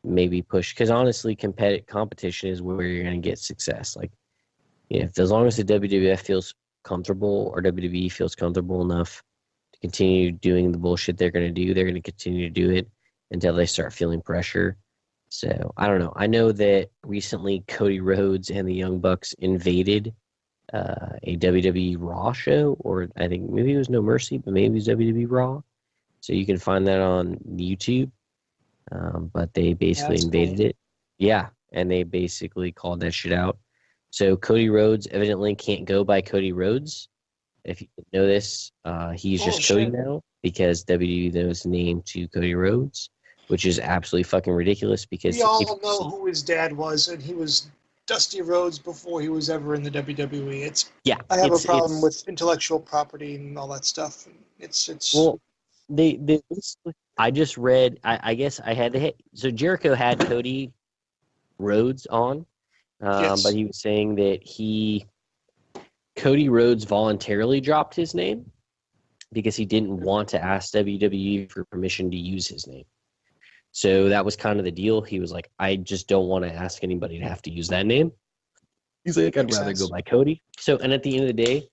maybe push. Because honestly, competition is where you're going to get success. Like, as long as the WWF feels comfortable or WWE feels comfortable enough to continue doing the bullshit they're going to do, they're going to continue to do it until they start feeling pressure. So, I don't know. I know that recently Cody Rhodes and the Young Bucks invaded a WWE Raw show, or I think maybe it was No Mercy, but maybe it was WWE Raw. So you can find that on YouTube. But they basically invaded it. Yeah, and they basically called that shit out. So Cody Rhodes evidently can't go by Cody Rhodes. If you know this, he's just Cody now because WWE knows the name to Cody Rhodes, which is absolutely fucking ridiculous because we all know who his dad was, and he was Dusty Rhodes before he was ever in the WWE. I have a problem with intellectual property and all that stuff. Well, I just read. I guess I had to hit. So Jericho had Cody Rhodes on, but he was saying that Cody Rhodes voluntarily dropped his name because he didn't want to ask WWE for permission to use his name. So that was kind of the deal. He was like, I just don't want to ask anybody to have to use that name. He's like, I'd rather go by Cody. So, and at the end of the day,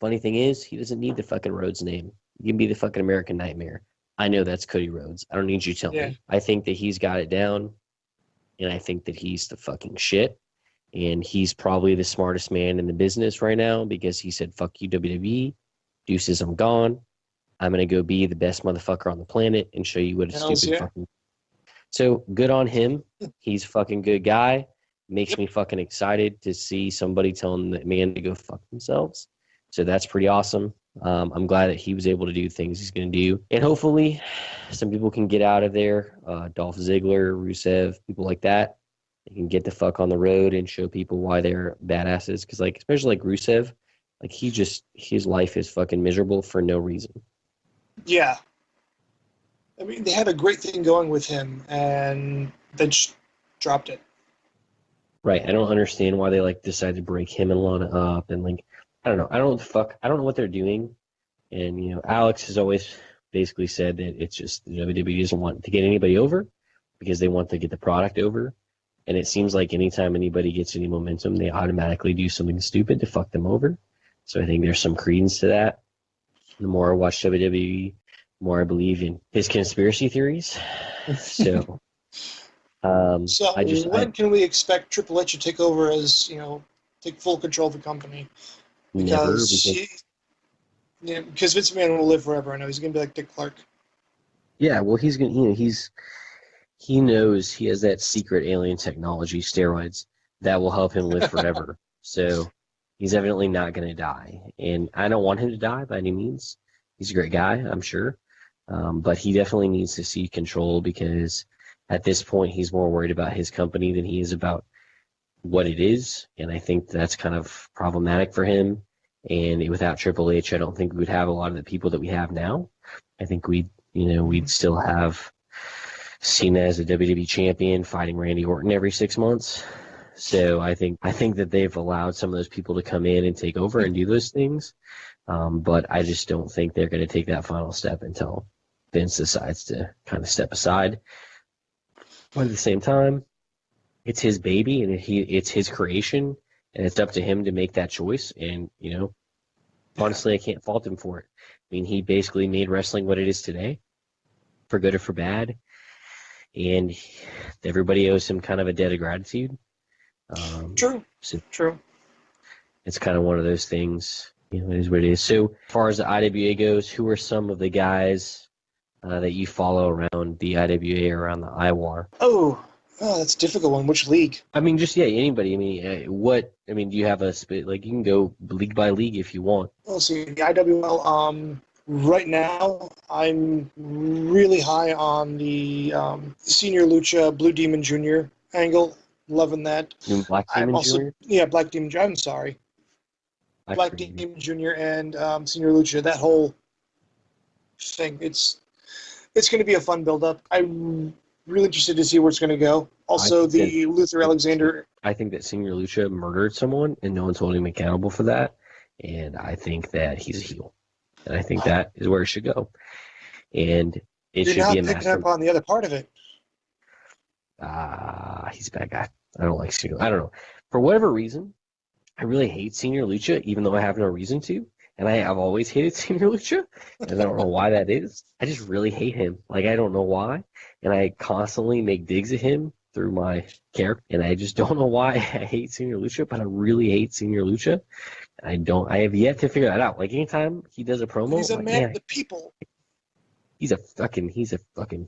funny thing is, he doesn't need the fucking Rhodes name. You can be the fucking American Nightmare. I know that's Cody Rhodes. I don't need you to tell me. I think that he's got it down, and I think that he's the fucking shit. And he's probably the smartest man in the business right now because he said, fuck you, WWE. Deuces, I'm gone. I'm going to go be the best motherfucker on the planet and show you what a stupid fucking... So good on him. He's a fucking good guy. Makes me fucking excited to see somebody telling the man to go fuck themselves. So that's pretty awesome. I'm glad that he was able to do things he's going to do. And hopefully some people can get out of there. Dolph Ziggler, Rusev, people like that. They can get the fuck on the road and show people why they're badasses. Because, like, especially like Rusev, like his life is fucking miserable for no reason. Yeah. I mean, they had a great thing going with him, and they just dropped it. Right. I don't understand why they decided to break him and Lana up, and I don't know. I don't know what they're doing. And Alex has always basically said that it's just WWE doesn't want to get anybody over because they want to get the product over. And it seems like anytime anybody gets any momentum, they automatically do something stupid to fuck them over. So I think there's some credence to that. The more I watch WWE, the more I believe in his conspiracy theories. So, So when can we expect Triple H to take over as, take full control of the company? never, Because because because Vince McMahon will live forever. I know he's gonna be like Dick Clark. yeah, well, he's gonna, he knows he has that secret alien technology, steroids, that will help him live forever. So he's evidently not going to die. And I don't want him to die by any means. He's a great guy, I'm sure. But he definitely needs to see control because at this point he's more worried about his company than he is about what it is. And I think that's kind of problematic for him. And without Triple H, I don't think we would have a lot of the people that we have now. I think we'd still have Cena as a WWE champion fighting Randy Orton every 6 months. So I think that they've allowed some of those people to come in and take over and do those things. But I just don't think they're going to take that final step until Vince decides to kind of step aside. But at the same time, it's his baby and it's his creation, and it's up to him to make that choice. And honestly, I can't fault him for it. I mean, he basically made wrestling what it is today, for good or for bad. And everybody owes him kind of a debt of gratitude. True. So True. it's kind of one of those things. It is what it is. So as far as the IWA goes, who are some of the guys that you follow around the IWA or around the IWAR? Oh, that's a difficult one. Which league? I mean, just anybody. I mean, do you have a split? Like, you can go league by league if you want. Let's see, the IWL. Right now, I'm really high on the Senior Lucha Blue Demon Jr. angle. Loving that. You mean Black Demon Jr.? Yeah, Black Demon Jr. I'm sorry. Black Demon Jr. and Senior Lucha. That whole thing. It's going to be a fun build-up. I'm really interested to see where it's going to go. Also, the Luther Alexander. I think that Senior Lucha murdered someone, and no one's holding him accountable for that. And I think that he's a heel. And I think that is where it should go. And it should be a master. You're not picking up on the other part of it. He's a bad guy. I don't like Senior. I don't know. For whatever reason, I really hate Senior Lucha, even though I have no reason to. And I have always hated Senior Lucha, and I don't know why that is. I just really hate him. Like, I don't know why. And I constantly make digs at him through my character, and I just don't know why I hate Senior Lucha, but I really hate Senior Lucha. I have yet to figure that out. Like, anytime he does a promo, he's a man of the people. He's a fucking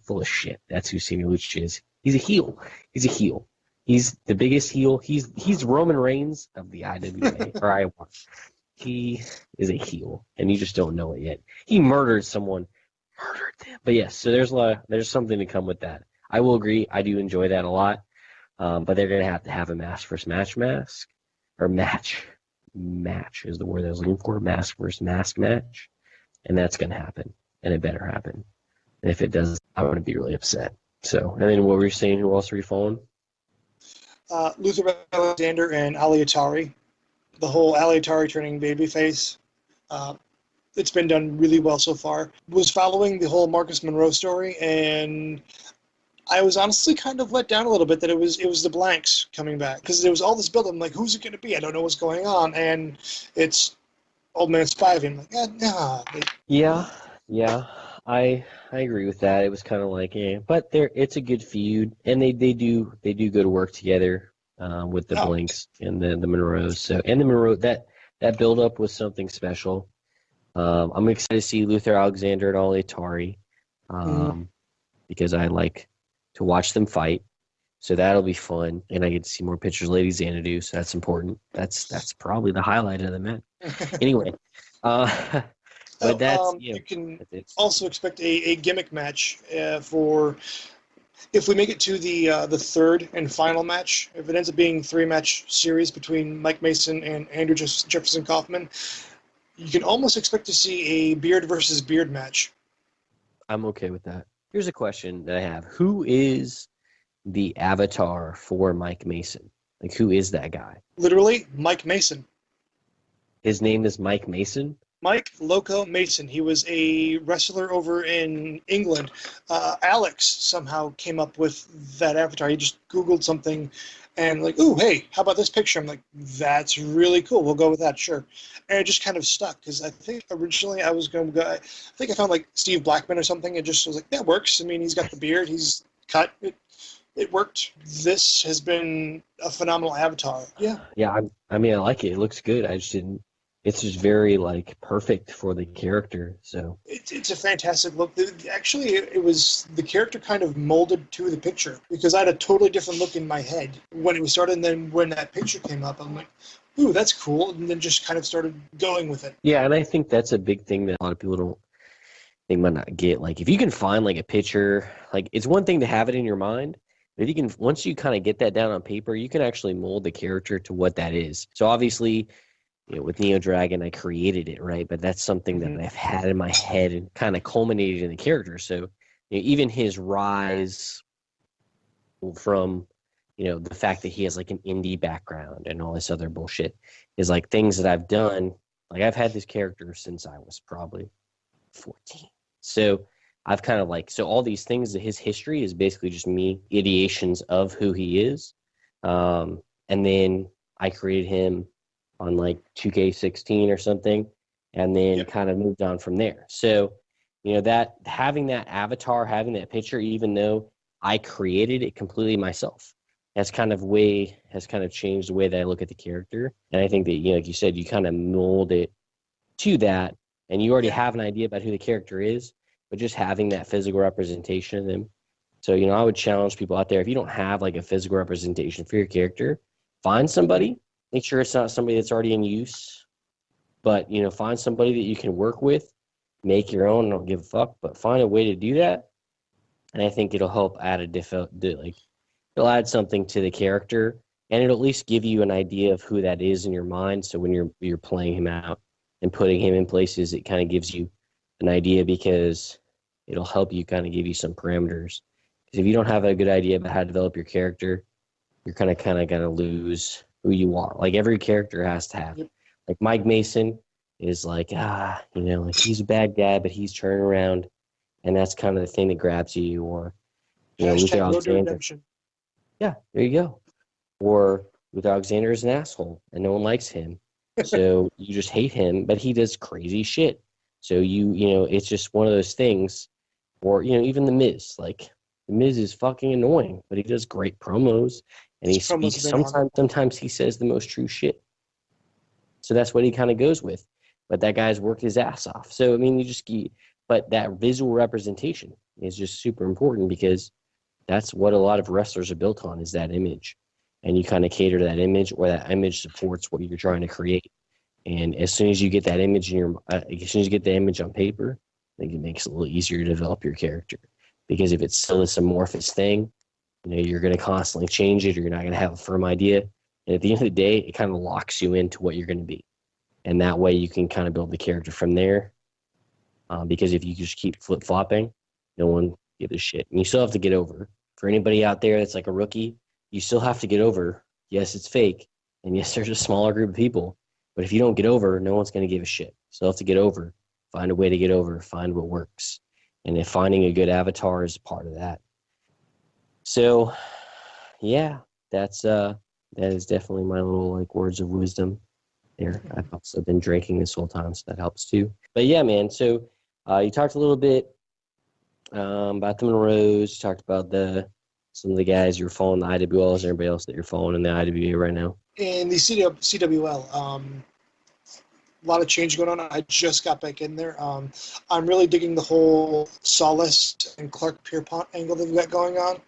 full of shit. That's who Senior Lucha is. He's a heel. He's the biggest heel. He's Roman Reigns of the IWA or IWA. He is a heel, and you just don't know it yet. He murdered someone. Murdered them. But yes, so there's something to come with that. I will agree. I do enjoy that a lot. But they're gonna have a mask versus match match is the word I was looking for. Mask versus mask match, and that's gonna happen, and it better happen. And if it does, I'm gonna be really upset. So, and then what were you saying? Who else are you following? Luther Alexander and Ali Atari. The whole Ali Atari turning babyface. It's been done really well so far. Was following the whole Marcus Monroe story, and I was honestly kind of let down a little bit that it was the blanks coming back, because there was all this build. I'm like, who's it going to be? I don't know what's going on, and it's Old Man Spivey. I'm like, nah. Yeah. I agree with that. It was kind of like, but it's a good feud, and they do good work together with the Blinks and the Monroes. So, and the Monroe, that build up was something special. I'm excited to see Luther Alexander and Ali Atari because I like to watch them fight. So that'll be fun, and I get to see more pictures of Lady Xanadu, so that's important. That's probably the highlight of the match. Anyway, but that's you can also expect a gimmick match for if we make it to the third and final match. If it ends up being 3-match series between Mike Mason and Andrew Jefferson Kaufman, you can almost expect to see a beard versus beard match. I'm okay with that. Here's a question that I have: who is the avatar for Mike Mason? Like, who is that guy? Literally, Mike Mason. His name is Mike Mason? Mike Loco Mason. He was a wrestler over in England. Alex somehow came up with that avatar. He just Googled something and like, ooh, hey, how about this picture? I'm like, that's really cool. We'll go with that, sure. And it just kind of stuck because I think originally I was going to go, I think I found like Steve Blackman or something. It just was like, that works. I mean, he's got the beard. He's cut. It worked. This has been a phenomenal avatar. Yeah. Yeah, I mean, I like it. It looks good. I just didn't. It's just very like perfect for the character. So It's a fantastic look. Actually, it was the character kind of molded to the picture because I had a totally different look in my head when it was started. And then when that picture came up, I'm like, ooh, that's cool. And then just kind of started going with it. yeah, and I think that's a big thing that a lot of people don't they might not get. Like if you can find like a picture, like it's one thing to have it in your mind. But if you can, once you kind of get that down on paper, you can actually mold the character to what that is. So obviously, with Neo Dragon, I created it, right? But that's something that I've had in my head and kind of culminated in the character. So even his rise from, the fact that he has like an indie background and all this other bullshit is like things that I've done. Like I've had this character since I was probably 14. So I've kind of like, so all these things, his history is basically just me, ideations of who he is. And then I created him on like 2K16 or something, and then kind of moved on from there. So, that having that avatar, having that picture, even though I created it completely myself, has kind of changed the way that I look at the character. And I think that, like you said, you kind of mold it to that, and you already have an idea about who the character is, but just having that physical representation of them. So, I would challenge people out there, if you don't have like a physical representation for your character, find somebody. Make sure it's not somebody that's already in use, but, find somebody that you can work with, make your own, don't give a fuck, but find a way to do that. And I think it'll help add it'll add something to the character, and it'll at least give you an idea of who that is in your mind. So when you're playing him out and putting him in places, it kind of gives you an idea, because it'll help you kind of give you some parameters. Because if you don't have a good idea about how to develop your character, you're kind of going to lose who you are. Like every character has to have. Like Mike Mason is like, like he's a bad guy, but he's turning around, and that's kind of the thing that grabs you. Or, Luther Alexander. Yeah, there you go. Or Luther Alexander is an asshole, and no one likes him. So you just hate him, but he does crazy shit. So it's just one of those things. Or, even The Miz. Like, The Miz is fucking annoying, but he does great promos. And he speaks, sometimes he says the most true shit. So that's what he kind of goes with. But that guy's worked his ass off. So, I mean, but that visual representation is just super important, because that's what a lot of wrestlers are built on, is that image. And you kind of cater to that image, or that image supports what you're trying to create. And as soon as you get that image as soon as you get the image on paper, I think it makes it a little easier to develop your character. Because if it's still this amorphous thing, you're going to constantly change it, or you're not going to have a firm idea. And at the end of the day, it kind of locks you into what you're going to be. And that way you can kind of build the character from there. Because if you just keep flip-flopping, no one gives a shit. And you still have to get over. For anybody out there that's like a rookie, you still have to get over. Yes, it's fake. And yes, there's a smaller group of people. But if you don't get over, no one's going to give a shit. So you have to get over. Find a way to get over. Find what works. And if finding a good avatar is part of that. So, yeah, that is definitely my little like words of wisdom there. I've also been drinking this whole time, so that helps too. But yeah, man. So you talked a little bit about the Monroes. You talked about some of the guys you're following, the IWL. Is there anybody else that you're following in the IWA right now? In the CWL, a lot of change going on. I just got back in there. I'm really digging the whole Solace and Clark Pierpont angle they've got going on.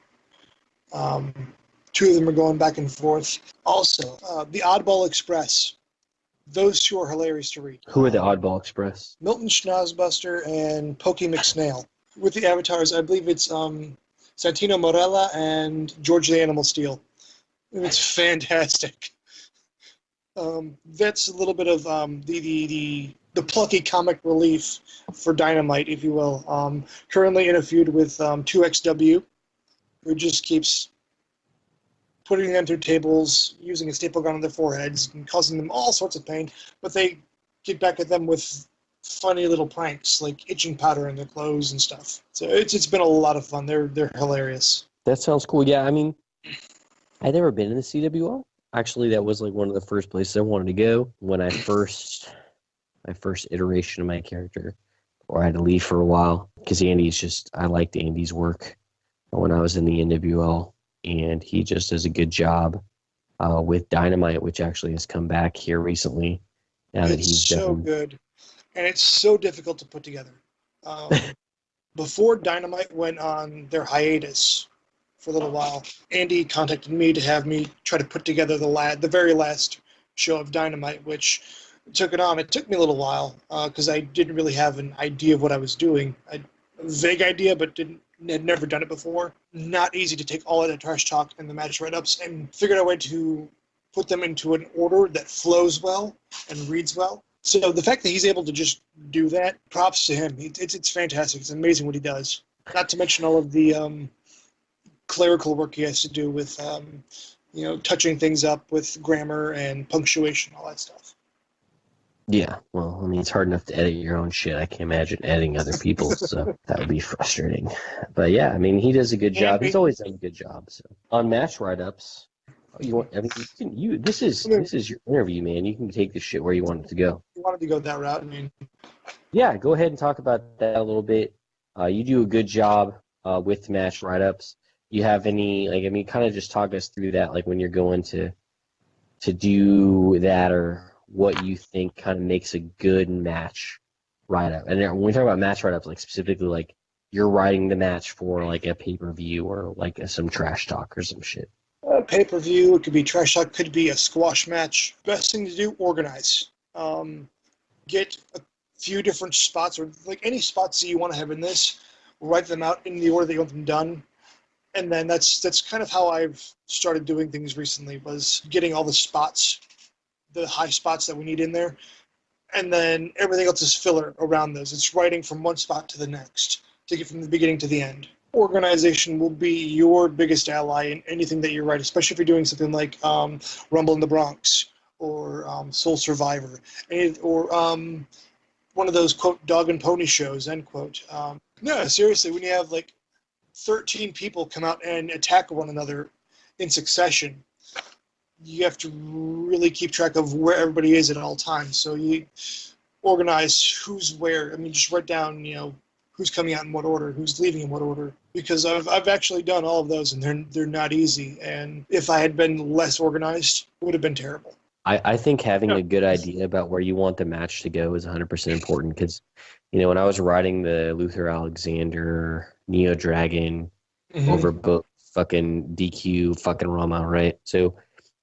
Two of them are going back and forth. Also, the Oddball Express. Those two are hilarious to read. Who are the Oddball Express? Milton Schnozbuster and Pokey McSnail. With the avatars, I believe it's Santino Morella and George the Animal Steel. It's fantastic. That's a little bit of the plucky comic relief for Dynamite, if you will. Currently in a feud with 2XW, who just keeps putting them through tables, using a staple gun on their foreheads, and causing them all sorts of pain. But they get back at them with funny little pranks like itching powder in their clothes and stuff. So it's been a lot of fun. They're hilarious. That sounds cool. Yeah, I mean, I'd never been in the CWL. Actually, that was like one of the first places I wanted to go when my first iteration of my character, or I had to leave for a while because I liked Andy's work when I was in the NWL, and he just does a good job with Dynamite, which actually has come back here recently. Now that It's so good, and it's so difficult to put together. Before Dynamite went on their hiatus for a little while, Andy contacted me to have me try to put together the very last show of Dynamite, which took it on. It took me a little while because I didn't really have an idea of what I was doing. A vague idea, but had never done it before. Not easy to take all of the trash talk and the match write-ups and figure out a way to put them into an order that flows well and reads well. So the fact that he's able to just do that, props to him. It's fantastic. It's amazing what he does. Not to mention all of the clerical work he has to do with, touching things up with grammar and punctuation, all that stuff. Yeah, well, I mean, it's hard enough to edit your own shit. I can't imagine editing other people's, so that would be frustrating. But yeah, I mean, he does a good job. He's always done a good job. So on match write-ups, this is your interview, man. You can take this shit where you want it to go. You wanted to go that route, I mean. Yeah, go ahead and talk about that a little bit. You do a good job with match write-ups. You have any, kind of just talk us through that, like when you're going to do that, or what you think kind of makes a good match write-up. And when we talk about match write-ups, like specifically, like you're writing the match for like a pay-per-view or like some trash talk or some shit. Pay-per-view, it could be trash talk, could be a squash match. Best thing to do, organize. Get a few different spots, or like any spots that you want to have in this, write them out in the order that you want them done. And then that's kind of how I've started doing things recently, was getting all the spots, the high spots that we need in there, and then everything else is filler around those. It's writing from one spot to the next, take it from the beginning to the end. Organization will be your biggest ally in anything that you write, especially if you're doing something like Rumble in the Bronx or Soul Survivor, or one of those, quote, dog and pony shows, end quote. No, seriously, when you have like 13 people come out and attack one another in succession, you have to really keep track of where everybody is at all times. So you organize who's where. I mean, just write down, who's coming out in what order, who's leaving in what order. Because I've actually done all of those, and they're not easy. And if I had been less organized, it would have been terrible. I think having a good idea about where you want the match to go is 100% important, because, when I was writing the Luther Alexander Neo Dragon overbook fucking DQ fucking Rama, right? So,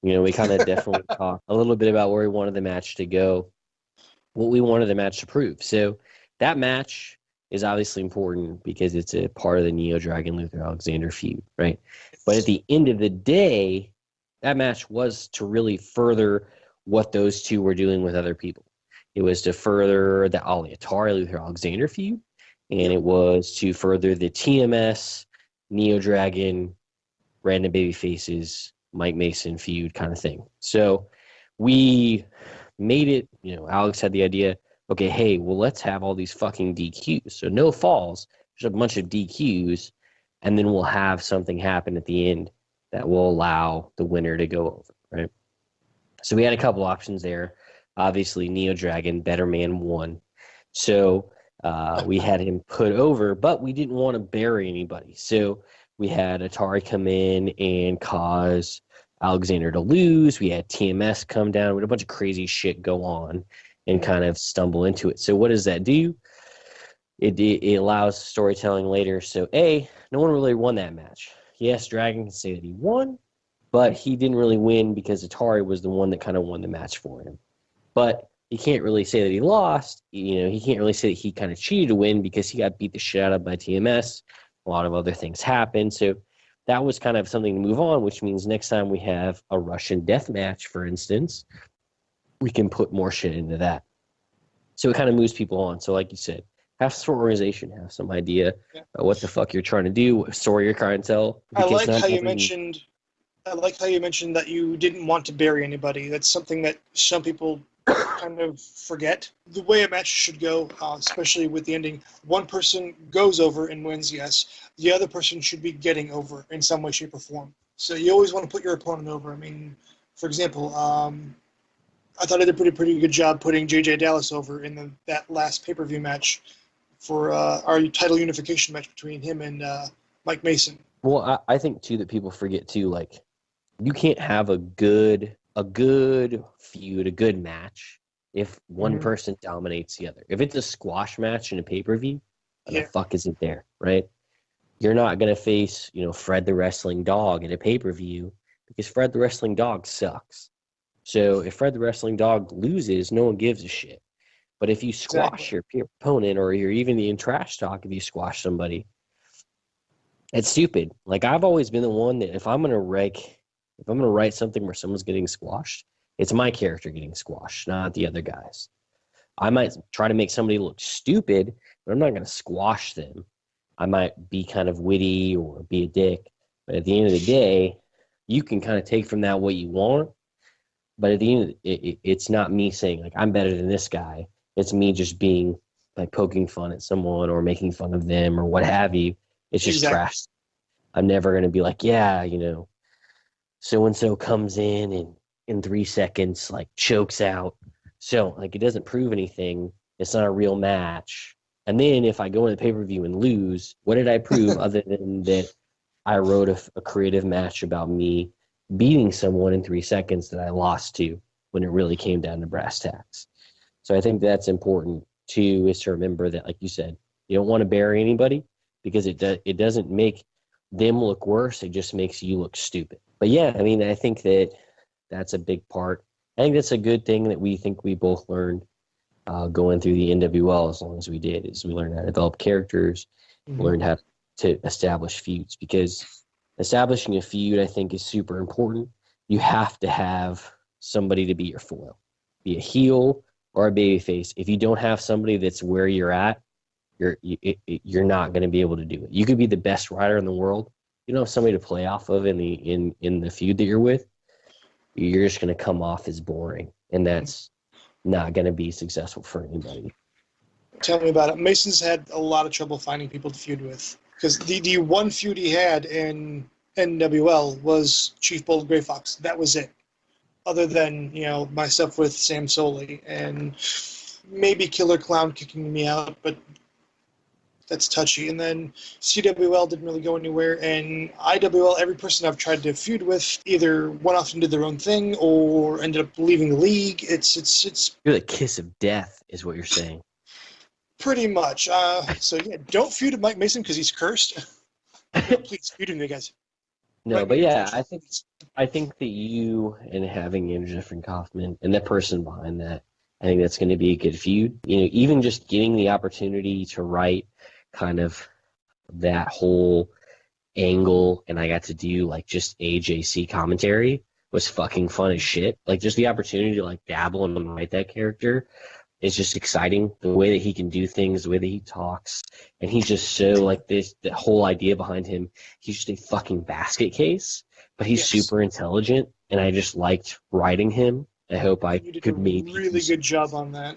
we kind of definitely talked a little bit about where we wanted the match to go, what we wanted the match to prove. So that match is obviously important because it's a part of the Neo Dragon Luther Alexander feud, right? But at the end of the day, that match was to really further what those two were doing with other people. It was to further the Ali Atari Luther Alexander feud, and it was to further the TMS Neo Dragon Random Baby Faces Mike Mason feud kind of thing. So we made it, Alex had the idea, okay, hey, well, let's have all these fucking DQs. So no falls, just a bunch of DQs, and then we'll have something happen at the end that will allow the winner to go over, right? So we had a couple options there. Obviously, Neo Dragon, Better Man won. So we had him put over, but we didn't want to bury anybody. So we had Atari come in and cause Alexander to lose. We had TMS come down. We had a bunch of crazy shit go on and kind of stumble into it. So what does that do? It allows storytelling later. So no one really won that match. Yes, Dragon can say that he won, but he didn't really win because Atari was the one that kind of won the match for him. But he can't really say that he lost. He can't really say that he kind of cheated to win because he got beat the shit out of by TMS. A lot of other things happened. So that was kind of something to move on, which means next time we have a Russian death match, for instance, we can put more shit into that. So it kind of moves people on. So like you said, have some organization, have some idea about what the fuck you're trying to do, what story you're trying to tell. I like how you mentioned that you didn't want to bury anybody. That's something that some people kind of forget. The way a match should go, especially with the ending, one person goes over and wins, yes. The other person should be getting over in some way, shape, or form. So you always want to put your opponent over. I mean, for example, I thought I did a pretty good job putting J.J. Dallas over in that last pay-per-view match for our title unification match between him and Mike Mason. Well, I think, too, that people forget, too, like, you can't have a good feud, a good match, if one person dominates the other. If it's a squash match in a pay-per-view, what the fuck is it there, right? You're not going to face, Fred the Wrestling Dog in a pay-per-view because Fred the Wrestling Dog sucks. So if Fred the Wrestling Dog loses, no one gives a shit. But if you squash your opponent, or you're even in trash talk if you squash somebody, it's stupid. Like, I've always been the one that if I'm going to write something where someone's getting squashed, it's my character getting squashed, not the other guys. I might try to make somebody look stupid, but I'm not going to squash them. I might be kind of witty or be a dick, but at the end of the day, you can kind of take from that what you want. But at the end, it's not me saying, like, I'm better than this guy. It's me just being, like, poking fun at someone or making fun of them or what have you. It's just trash. I'm never going to be like, yeah, so-and-so comes in and in 3 seconds, like, chokes out. So, like, it doesn't prove anything. It's not a real match. And then if I go in the pay-per-view and lose, what did I prove other than that I wrote a creative match about me beating someone in 3 seconds that I lost to when it really came down to brass tacks? So I think that's important, too, is to remember that, like you said, you don't want to bury anybody because it doesn't make them look worse. It just makes you look stupid. But, yeah, I mean, I think that's a big part. I think that's a good thing that we both learned going through the NWL, as long as we did, is we learned how to develop characters, learned how to establish feuds, because establishing a feud, I think, is super important. You have to have somebody to be your foil, be a heel or a babyface. If you don't have somebody that's where you're at, you're not going to be able to do it. You could be the best writer in the world. You don't have somebody to play off of in the feud that you're with. You're just going to come off as boring, and that's not going to be successful for anybody. Tell me about it. Mason's had a lot of trouble finding people to feud with, because the one feud he had in NWL was Chief Bold Gray Fox. That was it. Other than, my stuff with Sam Soley and maybe Killer Clown kicking me out, but that's touchy. And then CWL didn't really go anywhere, and IWL, every person I've tried to feud with either went off and did their own thing or ended up leaving the league. It's You're the kiss of death, is what you're saying. Pretty much. So yeah, don't feud with Mike Mason because he's cursed. Please feud him, you guys. No, but yeah, I think that you and having Andrew Jeffrey Kaufman and that person behind that, I think that's going to be a good feud. Even just getting the opportunity to write kind of that whole angle, and I got to do like just AJC commentary, was fucking fun as shit. Like, just the opportunity to like dabble and write that character is just exciting. The way that he can do things, the way that he talks, and he's just so like this. The whole idea behind him, he's just a fucking basket case, but he's super intelligent, and I just liked writing him. I hope I could make really good job on that.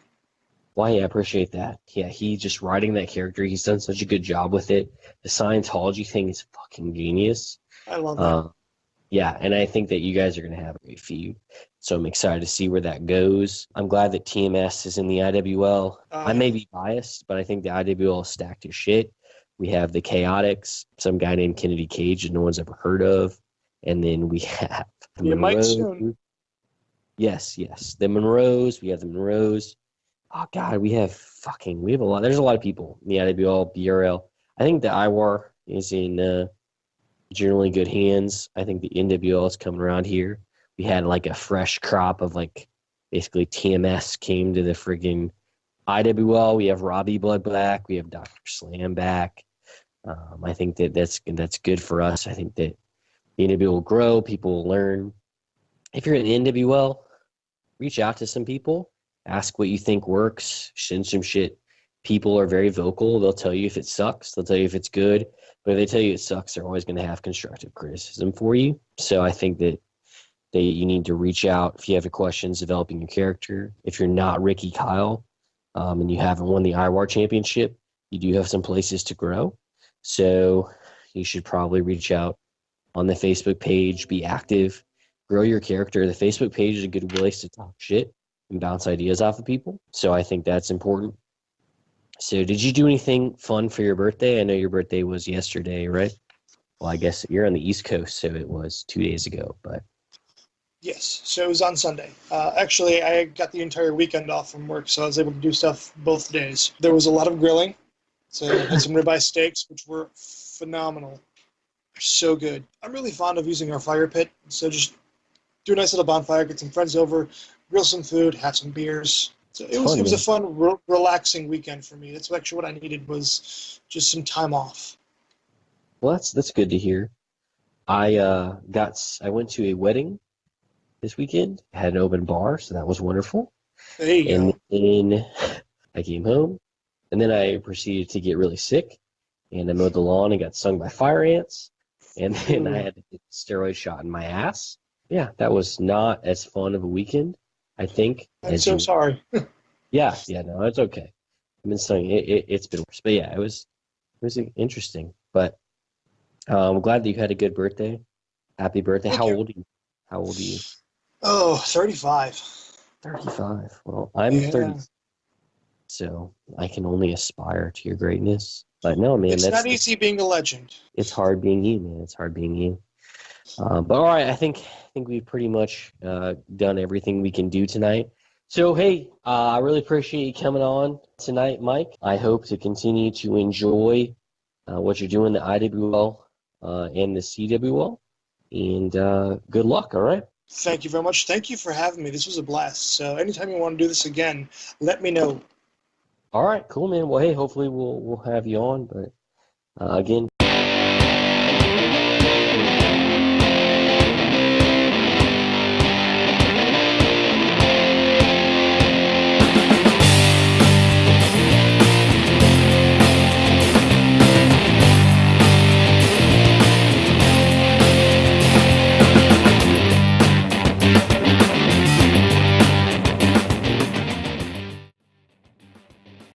Well, yeah, I appreciate that. Yeah, he just writing that character, he's done such a good job with it. The Scientology thing is fucking genius. I love that. Yeah, and I think that you guys are going to have a great feud. So I'm excited to see where that goes. I'm glad that TMS is in the IWL. I may be biased, but I think the IWL is stacked as shit. We have the Chaotix, some guy named Kennedy Cage that no one's ever heard of. And then we have the Monroes. Soon. Yes. The Monroes. We have the Monroes. Oh, God, we have a lot. There's a lot of people in the IWL, BRL. I think the IWAR is in generally good hands. I think the NWL is coming around here. We had like a fresh crop of like basically TMS came to the friggin' IWL. We have Robbie Blood back. We have Dr. Slam back. I think that's good for us. I think that the NWL will grow. People will learn. If you're in the NWL, reach out to some people. Ask what you think works. Send some shit. People are very vocal. They'll tell you if it sucks. They'll tell you if it's good. But if they tell you it sucks, they're always going to have constructive criticism for you. So I think that You need to reach out if you have questions developing your character. If you're not Ricky Kyle and you haven't won the IWAR championship, you do have some places to grow. So you should probably reach out on the Facebook page, be active, grow your character. The Facebook page is a good place to talk shit and bounce ideas off of people. So I think that's important. So did you do anything fun for your birthday? I know your birthday was yesterday, right? Well, I guess you're on the East Coast, so it was 2 days ago, but Yes, so it was on Sunday. Actually, I got the entire weekend off from work, so I was able to do stuff both days. There was a lot of grilling, so I had some ribeye steaks, which were phenomenal. They're so good. I'm really fond of using our fire pit, so just do a nice little bonfire, get some friends over, grill some food, have some beers. So it was a fun, relaxing weekend for me. That's actually what I needed, was just some time off. Well, that's good to hear. I went to a wedding this weekend. I had an open bar, so that was wonderful. There you And go. then I came home, and then I proceeded to get really sick, and I mowed the lawn and got stung by fire ants, and then I had to get a steroid shot in my ass. Yeah, that was not as fun of a weekend, I think. I'm so sorry. Yeah, no, it's okay. I've been stung. It's been worse, but yeah, it was interesting. But I'm glad that you had a good birthday. Happy birthday! Thank How you. old are you? How old are you? Oh, 35. 35. Well, I'm Yeah. 30, so I can only aspire to your greatness. But no, man, It's not easy being a legend. it's hard being you, man. It's hard being you. But all right, I think we've pretty much done everything we can do tonight. So hey, I really appreciate you coming on tonight, Mike. I hope to continue to enjoy what you're doing, the IWL and the CWL, and good luck. All right. Thank you very much. Thank you for having me. This was a blast. So anytime you want to do this again, let me know. All right, cool, man. Well, hey, hopefully we'll have you on. But again,